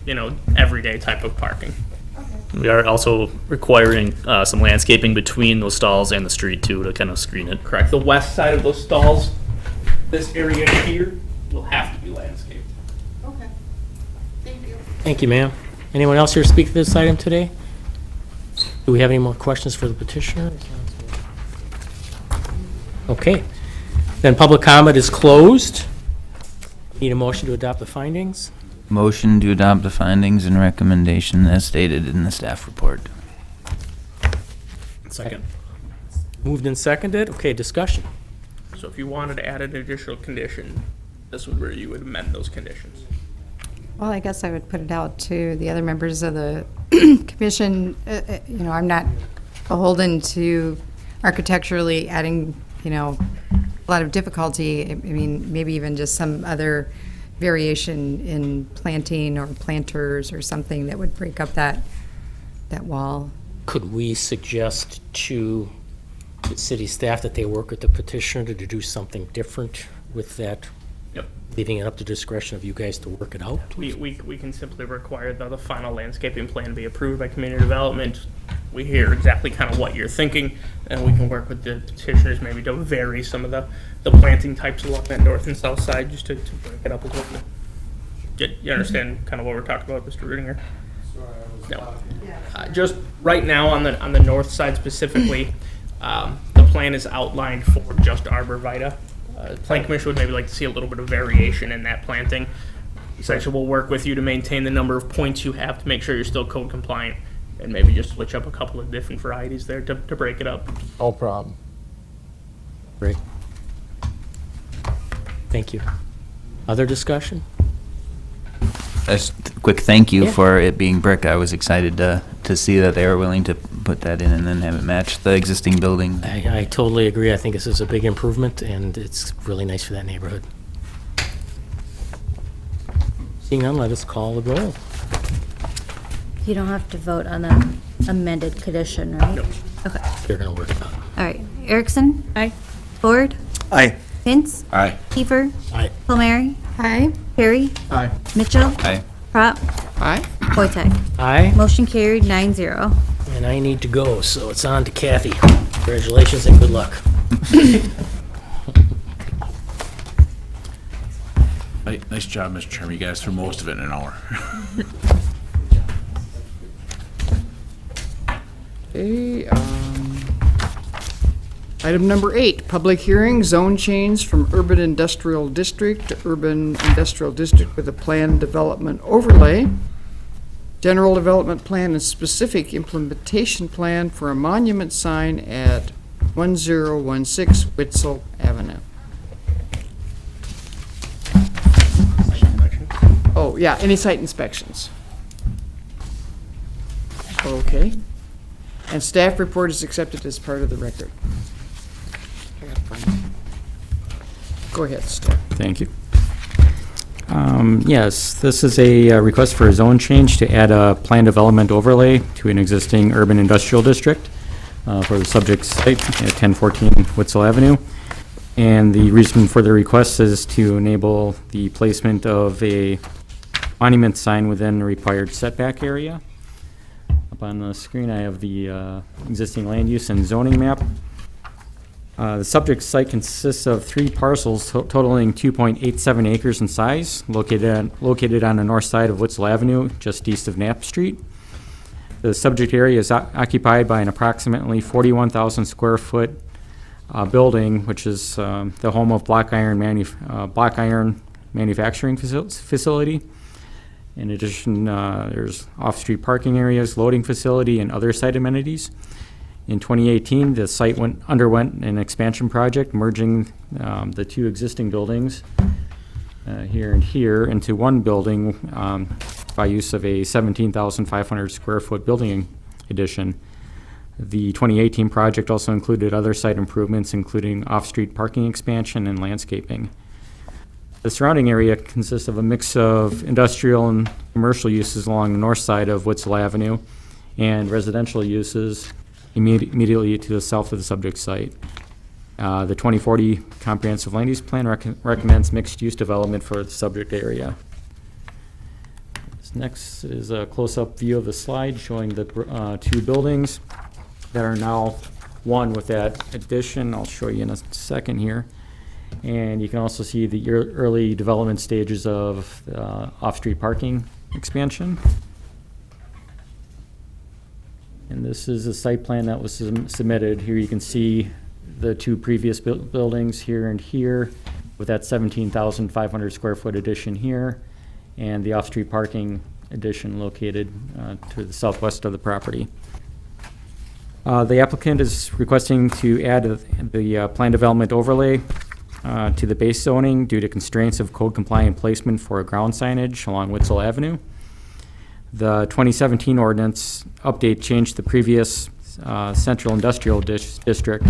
everyday type of parking. We are also requiring some landscaping between those stalls and the street too, to kind of screen it. Correct. The west side of those stalls, this area here, will have to be landscaped. Okay. Thank you. Thank you, ma'am. Anyone else here to speak to this item today? Do we have any more questions for the petitioner? Okay, then public comment is closed. Need a motion to adopt the findings? Motion to adopt the findings and recommendation as stated in the staff report. Second. Moved and seconded. Okay, discussion. So if you wanted to add an additional condition, this would where you would amend those conditions. Well, I guess I would put it out to the other members of the commission. I'm not beholden to architecturally adding, a lot of difficulty. I mean, maybe even just some other variation in planting or planters or something that would break up that wall. Could we suggest to the city staff that they work with the petitioner to do something different with that? Yep. Leaving it up to discretion of you guys to work it out? We can simply require that the final landscaping plan be approved by community development. We hear exactly kind of what you're thinking, and we can work with the petitioners maybe to vary some of the planting types along that north and south side, just to break it up a little bit. You understand kind of what we're talking about, Mr. Rudinger? No. Just right now on the north side specifically, the plan is outlined for just arborvitae. Plan Commission would maybe like to see a little bit of variation in that planting. Essentially, we'll work with you to maintain the number of points you have to make sure you're still code compliant, and maybe just switch up a couple of different varieties there to break it up. No problem. Great. Thank you. Other discussion? Just a quick thank you Yeah. for it being brick. I was excited to see that they were willing to put that in and then have it match the existing building. I totally agree. I think this is a big improvement, and it's really nice for that neighborhood. Seeing none, let us call the roll. You don't have to vote on the amended condition, right? Nope. Okay. They're gonna work it out. All right. Erickson? Aye. Ford? Aye. Hintz? Aye. Kiefer? Aye. Palmieri? Aye. Perry? Aye. Mitchell? Aye. Prop? Aye. Wojtek? Aye, Motion carried 9-0. and I need to go, so it's on to Kathy. Congratulations and good luck. Nice job, Mr. Chairman. You guys threw most of it in an hour. Okay, item number 8, public hearing, zone change from urban industrial district to urban industrial district with a planned development overlay, general development plan and specific implementation plan for a monument sign at 1016 Witzel Avenue. Oh, yeah, any site inspections? Okay. And staff report is accepted as part of the record. Go ahead, staff. Thank you. Yes, this is a request for a zone change to add a planned development overlay to an existing urban industrial district for the subject site at 1014 Witzel Avenue. And the reason for the request is to enable the placement of a monument sign within the required setback area. Up on the screen, I have the existing land use and zoning map. The subject site consists of 3 parcels totaling 2.87 acres in size, located on the north side of Witzel Avenue, just east of Knapp Street. The subject area is occupied by an approximately 41,000 square foot building, which is the home of block iron manufacturing facility. In addition, there's off-street parking areas, loading facility, and other site amenities. In 2018, the site underwent an expansion project, merging the 2 existing buildings here and here into one building by use of a 17,500 square foot building addition. The 2018 project also included other site improvements, including off-street parking expansion and landscaping. The surrounding area consists of a mix of industrial and commercial uses along the north side of Witzel Avenue and residential uses immediately to the south of the subject site. The 2040 Comprehensive Land Use Plan recommends mixed-use development for the subject area. This next is a close-up view of the slide showing the 2 buildings that are now one with that addition. I'll show you in a second here. And you can also see the early development stages of off-street parking expansion. And this is a site plan that was submitted. Here you can see the 2 previous buildings here and here with that 17,500 square foot addition here and the off-street parking addition located to the southwest of the property. The applicant is requesting to add the plan development overlay to the base zoning due to constraints of code compliant placement for ground signage along Witzel Avenue. The 2017 ordinance update changed the previous central industrial district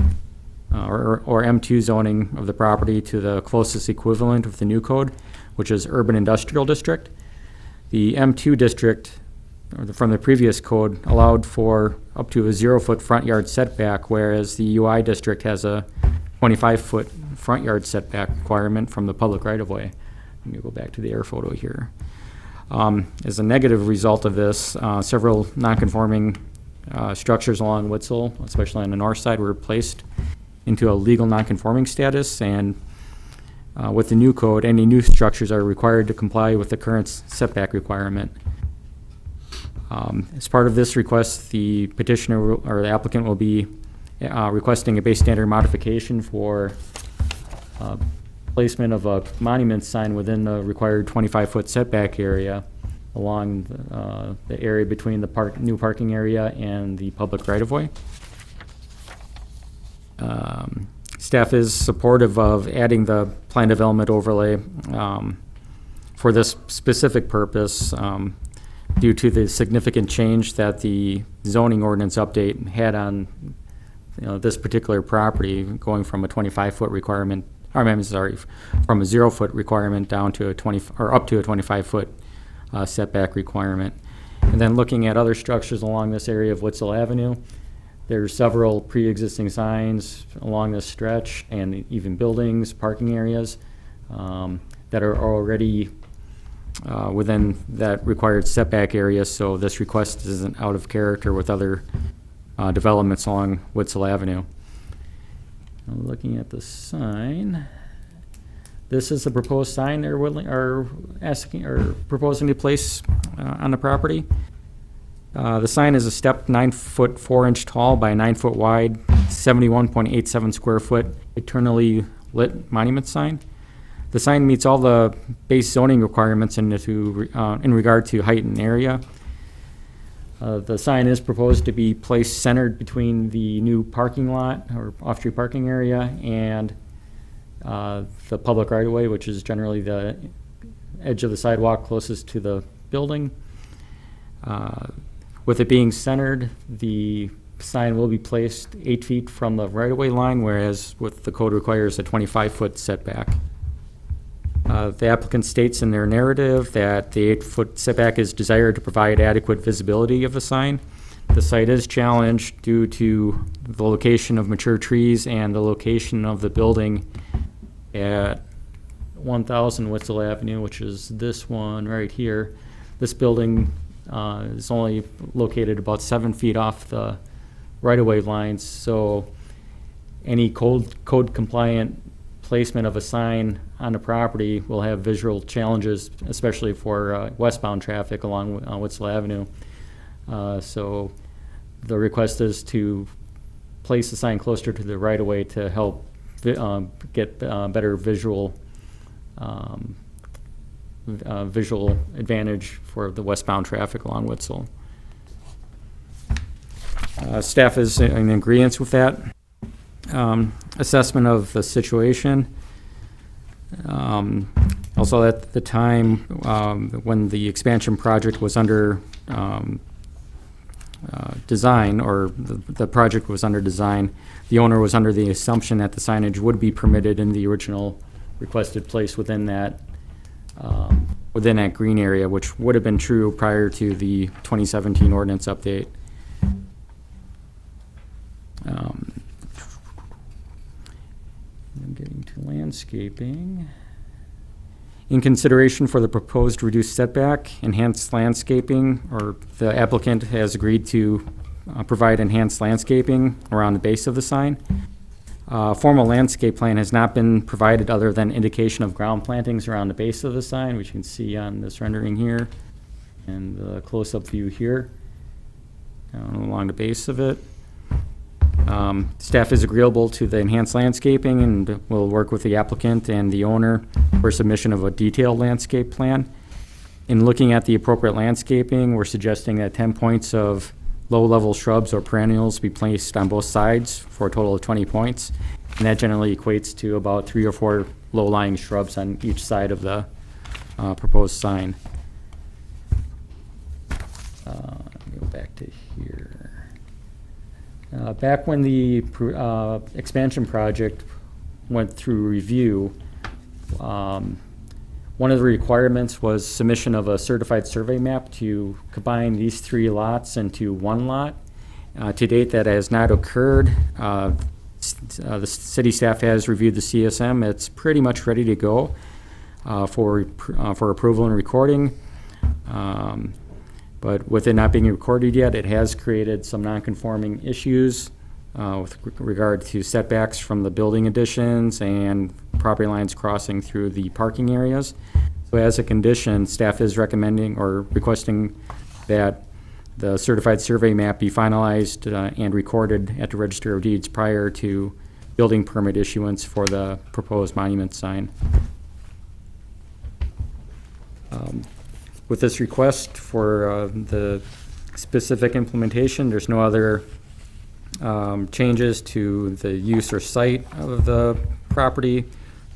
or M2 zoning of the property to the closest equivalent of the new code, which is urban industrial district. The M2 district from the previous code allowed for up to a 0-foot front yard setback, whereas the UI district has a 25-foot front yard setback requirement from the public right-of-way. Let me go back to the air photo here. As a negative result of this, several non-conforming structures along Witzel, especially on the north side, were placed into a legal non-conforming status, and with the new code, any new structures are required to comply with the current setback requirement. As part of this request, the petitioner or the applicant will be requesting a base standard modification for placement of a monument sign within the required 25-foot setback area along the area between the new parking area and the public right-of-way. Staff is supportive of adding the plan development overlay for this specific purpose due to the significant change that the zoning ordinance update had on this particular property, going from a 25-foot requirement, or I'm sorry, from a 0-foot requirement down to a 20 or up to a 25-foot setback requirement. And then looking at other structures along this area of Witzel Avenue, there's several pre-existing signs along this stretch, and even buildings, parking areas that are already within that required setback area, so this request isn't out of character with other developments along Witzel Avenue. Looking at the sign, this is the proposed sign they're proposing to place on the property. The sign is a stepped 9-foot 4-inch tall by 9-foot wide, 71.87 square foot eternally lit monument sign. The sign meets all the base zoning requirements in regard to height and area. The sign is proposed to be placed centered between the new parking lot or off-street parking area and the public right-of-way, which is generally the edge of the sidewalk closest to the building. With it being centered, the sign will be placed 8 feet from the right-of-way line, whereas with the code requires a 25-foot setback. The applicant states in their narrative that the 8-foot setback is desired to provide adequate visibility of the sign. The site is challenged due to the location of mature trees and the location of the building at 1000 Witzel Avenue, which is this one right here. This building is only located about 7 feet off the right-of-way lines, so any code compliant placement of a sign on the property will have visual challenges, especially for westbound traffic along Witzel Avenue. So the request is to place the sign closer to the right-of-way to help get better visual visual advantage for the westbound traffic along Witzel. Staff is in agreement with that assessment of the situation. Also, at the time when the expansion project was under design, or the project was under design, the owner was under the assumption that the signage would be permitted in the original requested place within that green area, which would have been true prior to the 2017 ordinance update. I'm getting to landscaping. In consideration for the proposed reduced setback, enhanced landscaping, or the applicant has agreed to provide enhanced landscaping around the base of the sign. Formal landscape plan has not been provided other than indication of ground plantings around the base of the sign, which you can see on this rendering here, and the close-up view here, down along the base of it. Staff is agreeable to the enhanced landscaping and will work with the applicant and the owner for submission of a detailed landscape plan. In looking at the appropriate landscaping, we're suggesting that 10 points of low-level shrubs or perennials be placed on both sides for a total of 20 points. And that generally equates to about 3 or 4 low-lying shrubs on each side of the proposed sign. Let me go back to here. Back when the expansion project went through review, one of the requirements was submission of a certified survey map to combine these 3 lots into 1 lot. To date, that has not occurred. The city staff has reviewed the CSM. It's pretty much ready to go for approval and recording. But with it not being recorded yet, it has created some non-conforming issues with regard to setbacks from the building additions and property lines crossing through the parking areas. So as a condition, staff is recommending or requesting that the certified survey map be finalized and recorded at the Register of Deeds prior to building permit issuance for the proposed monument sign. With this request for the specific implementation, there's no other changes to the use or site of the property,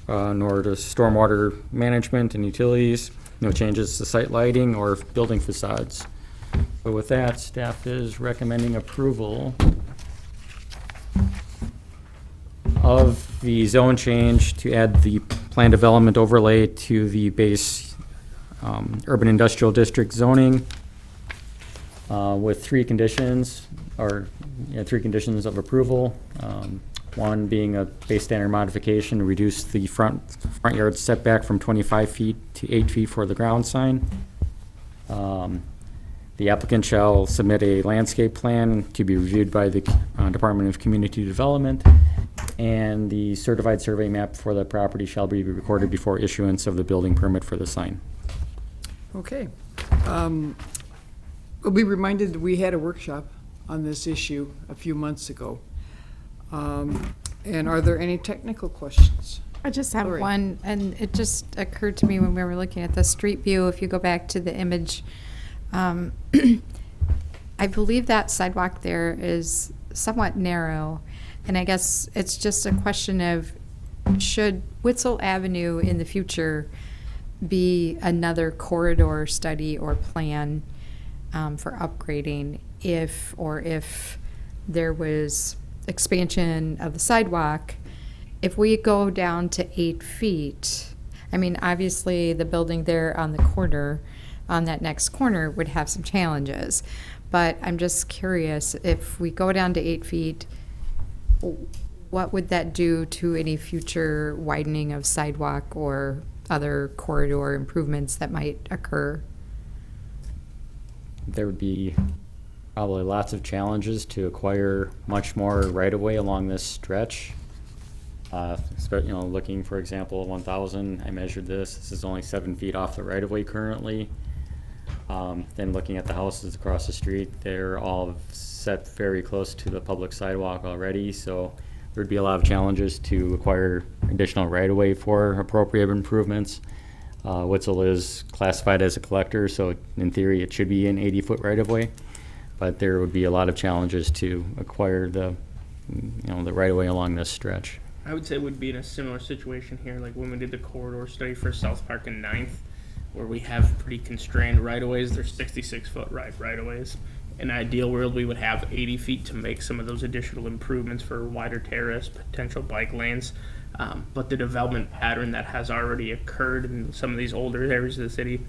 nor to stormwater management and utilities, no changes to site lighting or building facades. So with that, staff is recommending approval of the zone change to add the plan development overlay to the base urban industrial district zoning with three conditions of approval. One being a base standard modification to reduce the front yard setback from 25 feet to 8 feet for the ground sign. The applicant shall submit a landscape plan to be reviewed by the Department of Community Development, and the certified survey map for the property shall be recorded before issuance of the building permit for the sign. Okay. We'll be reminded that we had a workshop on this issue a few months ago. And are there any technical questions? I just have Lori. one, and it just occurred to me when we were looking at the street view, if you go back to the image, I believe that sidewalk there is somewhat narrow, and I guess it's just a question of, should Witzel Avenue in the future be another corridor study or plan for upgrading if there was expansion of the sidewalk? If we go down to 8 feet, I mean, obviously the building there on the corner, on that next corner, would have some challenges. But I'm just curious, if we go down to 8 feet, what would that do to any future widening of sidewalk or other corridor improvements that might occur? There would be probably lots of challenges to acquire much more right-of-way along this stretch. Looking, for example, 1,000, I measured this. This is only 7 feet off the right-of-way currently. Then looking at the houses across the street, they're all set very close to the public sidewalk already, so there'd be a lot of challenges to acquire additional right-of-way for appropriate improvements. Witzel is classified as a collector, so in theory it should be an 80-foot right-of-way, but there would be a lot of challenges to acquire the right-of-way along this stretch. I would say we'd be in a similar situation here, like when we did the corridor study for South Park and 9th, where we have pretty constrained right-of-ways. There's 66-foot right-of-ways. In an ideal world, we would have 80 feet to make some of those additional improvements for wider terrace, potential bike lanes. But the development pattern that has already occurred in some of these older areas of the city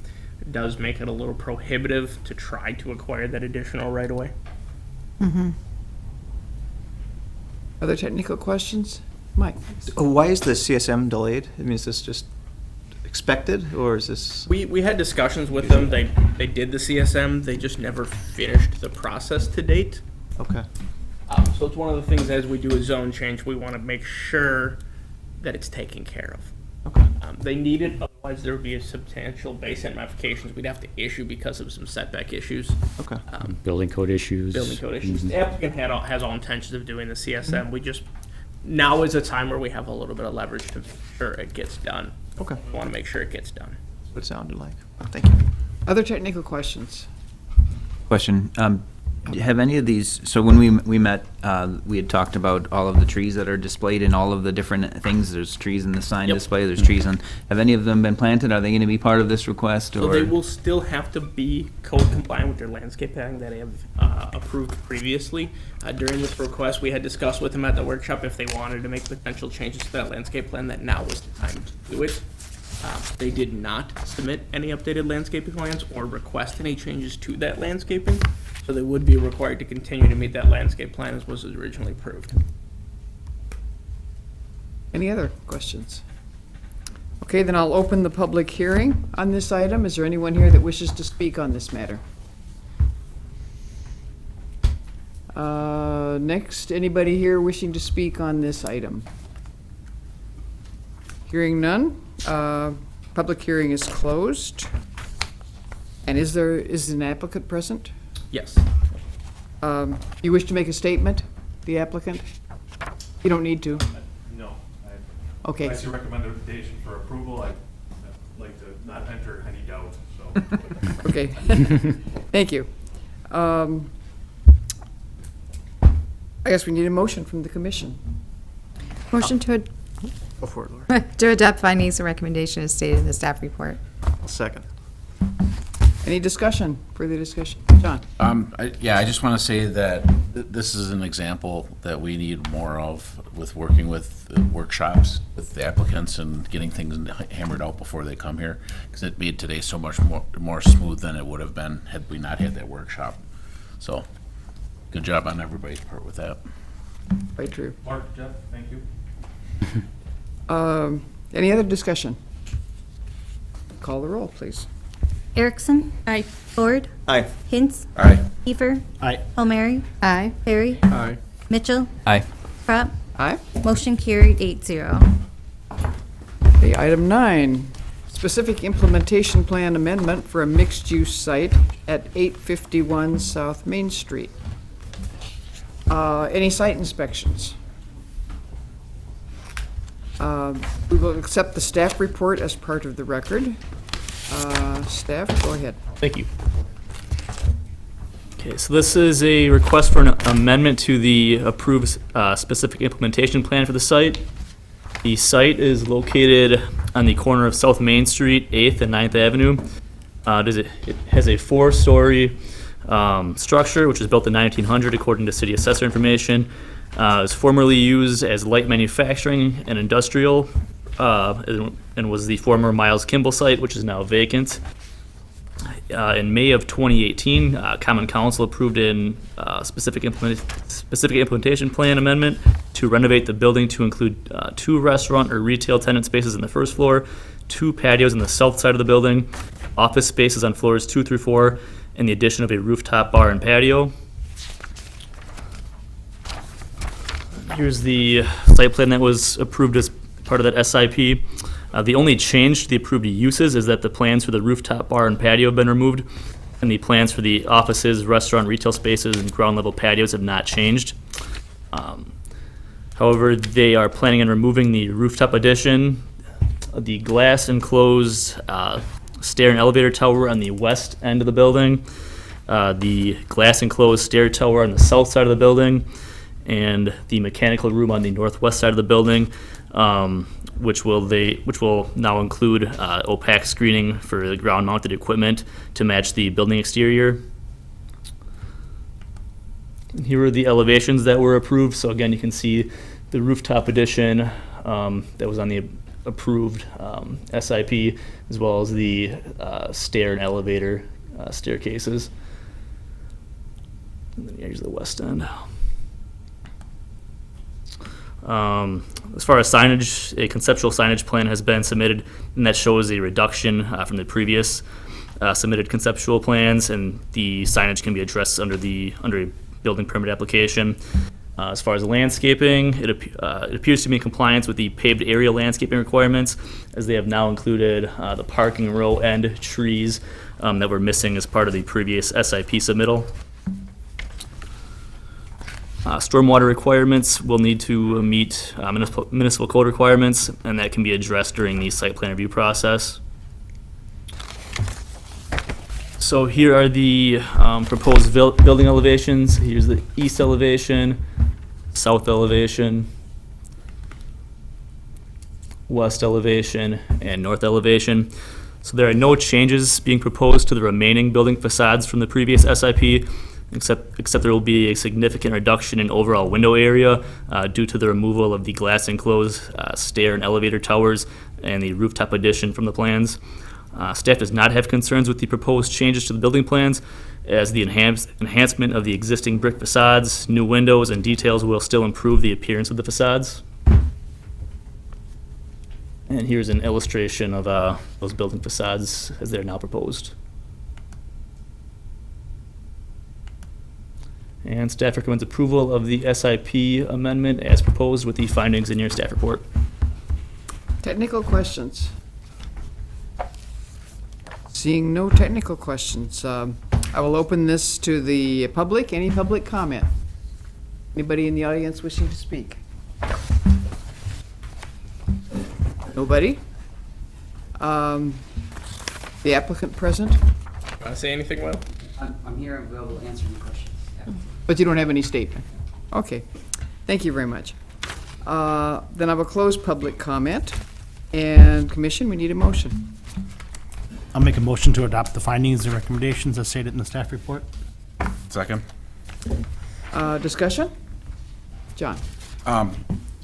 does make it a little prohibitive to try to acquire that additional right-of-way. Mm-hmm. Other technical questions? Mike? Why is the CSM delayed? I mean, is this just expected, or is this? We had discussions with them. They did the CSM. They just never finished the process to date. Okay. So it's one of the things, as we do a zone change, we want to make sure that it's taken care of. Okay. They need it, otherwise there would be a substantial baseline modifications we'd have to issue because of some setback issues. Okay. Building code issues. Building code issues. The applicant has all intentions of doing the CSM. We just, now is a time where we have a little bit of leverage to make sure it gets done. Okay. We want to make sure it gets done. That's what it sounded like. Thank you. Other technical questions? Question, have any of these, so when we met, we had talked about all of the trees that are displayed in all of the different things. There's trees in the sign Yep. display, there's trees on, have any of them been planted? Are they gonna be part of this request, So or? they will still have to be code compliant with their landscape planning that they have approved previously. During this request, we had discussed with them at the workshop if they wanted to make potential changes to that landscape plan, that now was the time to do it. They did not submit any updated landscaping plans or request any changes to that landscaping, so they would be required to continue to meet that landscape plan as was originally approved. Any other questions? Okay, then I'll open the public hearing on this item. Is there anyone here that wishes to speak on this matter? Next, anybody here wishing to speak on this item? Hearing none, public hearing is closed. And is an applicant present? Yes. You wish to make a statement, the applicant? You don't need to. No. Okay. As your recommendation for approval, I'd like to not enter any doubt, so. Okay. Thank you. I guess we need a motion from the commission. Motion to, Go for it, Laura. to adopt findings and recommendation as stated in the staff report. Second. Any discussion, further discussion? John? I just want to say that this is an example that we need more of with working with workshops with the applicants and getting things hammered out before they come here, because it made today so much more smooth than it would have been had we not had that workshop. So, good job on everybody's part with that. Quite true. Mark, Jeff, thank you. Any other discussion? Call the roll, please. Erickson? Aye. Ford? Aye. Hintz? Aye. Kiefer? Aye. O'Meara? Aye. Perry? Aye. Mitchell? Aye. Crop? Aye. Motion carried 8-0. Okay, item 9, specific implementation plan amendment for a mixed-use site at 851 South Main Street. Any site inspections? We will accept the staff report as part of the record. Staff, go ahead. Thank you. Okay, so this is a request for an amendment to the approved specific implementation plan for the site. The site is located on the corner of South Main Street, 8th and 9th Avenue. It has a 4-story structure, which was built in 1900 according to city assessor information. It was formerly used as light manufacturing and industrial, and was the former Miles Kimball site, which is now vacant. In May of 2018, Common Council approved an specific implementation plan amendment to renovate the building to include 2 restaurant or retail tenant spaces on the first floor, 2 patios on the south side of the building, office spaces on floors 2 through 4, and the addition of a rooftop bar and patio. Here's the site plan that was approved as part of that SIP. The only change to the approved uses is that the plans for the rooftop bar and patio have been removed, and the plans for the offices, restaurant, retail spaces, and ground level patios have not changed. However, they are planning on removing the rooftop addition, the glass enclosed stair and elevator tower on the west end of the building, the glass enclosed stair tower on the south side of the building, and the mechanical room on the northwest side of the building, which will now include opaque screening for the ground-mounted equipment to match the building exterior. Here are the elevations that were approved. So again, you can see the rooftop addition that was on the approved SIP, as well as the stair and elevator staircases. And then here's the west end. As far as signage, a conceptual signage plan has been submitted, and that shows a reduction from the previous submitted conceptual plans, and the signage can be addressed under a building permit application. As far as landscaping, it appears to be in compliance with the paved area landscaping requirements, as they have now included the parking row and trees that were missing as part of the previous SIP submittal. Stormwater requirements will need to meet municipal code requirements, and that can be addressed during the site plan review process. So here are the proposed building elevations. Here's the east elevation, south elevation, west elevation, and north elevation. So there are no changes being proposed to the remaining building facades from the previous SIP, except there will be a significant reduction in overall window area due to the removal of the glass enclosed stair and elevator towers and the rooftop addition from the plans. Staff does not have concerns with the proposed changes to the building plans, as the enhancement of the existing brick facades, new windows, and details will still improve the appearance of the facades. And here's an illustration of those building facades as they're now proposed. And staff recommends approval of the SIP amendment as proposed with the findings in your staff report. Technical questions? Seeing no technical questions, I will open this to the public. Any public comment? Anybody in the audience wishing to speak? Nobody? The applicant present, Want to say anything, Will? I'm here and available to answer any questions. but you don't have any statement? Okay, thank you very much. Then I will close public comment, and commission, we need a motion. I'll make a motion to adopt the findings and recommendations as stated in the staff report. Second. Discussion? John? And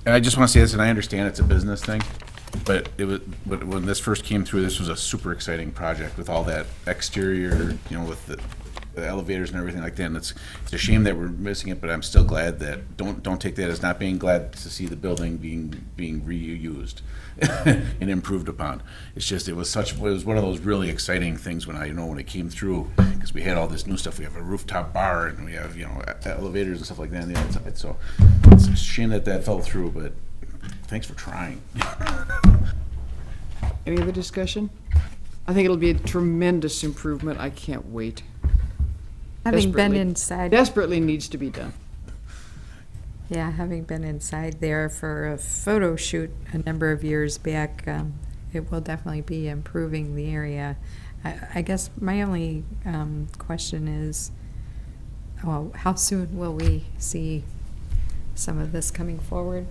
I just want to say this, and I understand it's a business thing, but when this first came through, this was a super exciting project with all that exterior, with the elevators and everything like that. And it's a shame that we're missing it, but I'm still glad that, don't take that as not being glad to see the building being reused and improved upon. It's just, it was one of those really exciting things when when it came through, because we had all this new stuff. We have a rooftop bar and we have, elevators and stuff like that on the outside. So it's a shame that fell through, but thanks for trying. Any other discussion? I think it'll be a tremendous improvement. I can't wait. Having been Desperately- inside. Desperately needs to be done. Yeah, having been inside there for a photo shoot a number of years back, it will definitely be improving the area. I guess my only question is, well, how soon will we see some of this coming forward?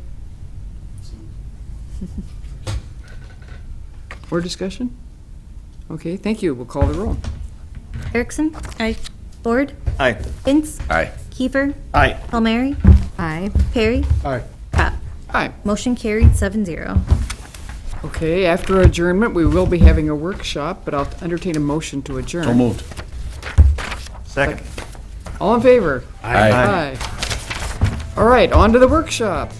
More discussion? Okay, thank you. We'll call the roll. Erickson? Aye. Ford? Aye. Ince? Aye. Kiefer? Aye. Palmieri? Aye. Perry? Aye. Pop. Aye. Motion carried 7-0. Okay, after adjournment, we will be having a workshop, but I'll entertain a motion to adjourn. So moved. Second. All in favor? Aye. Aye. All right, on to the workshop.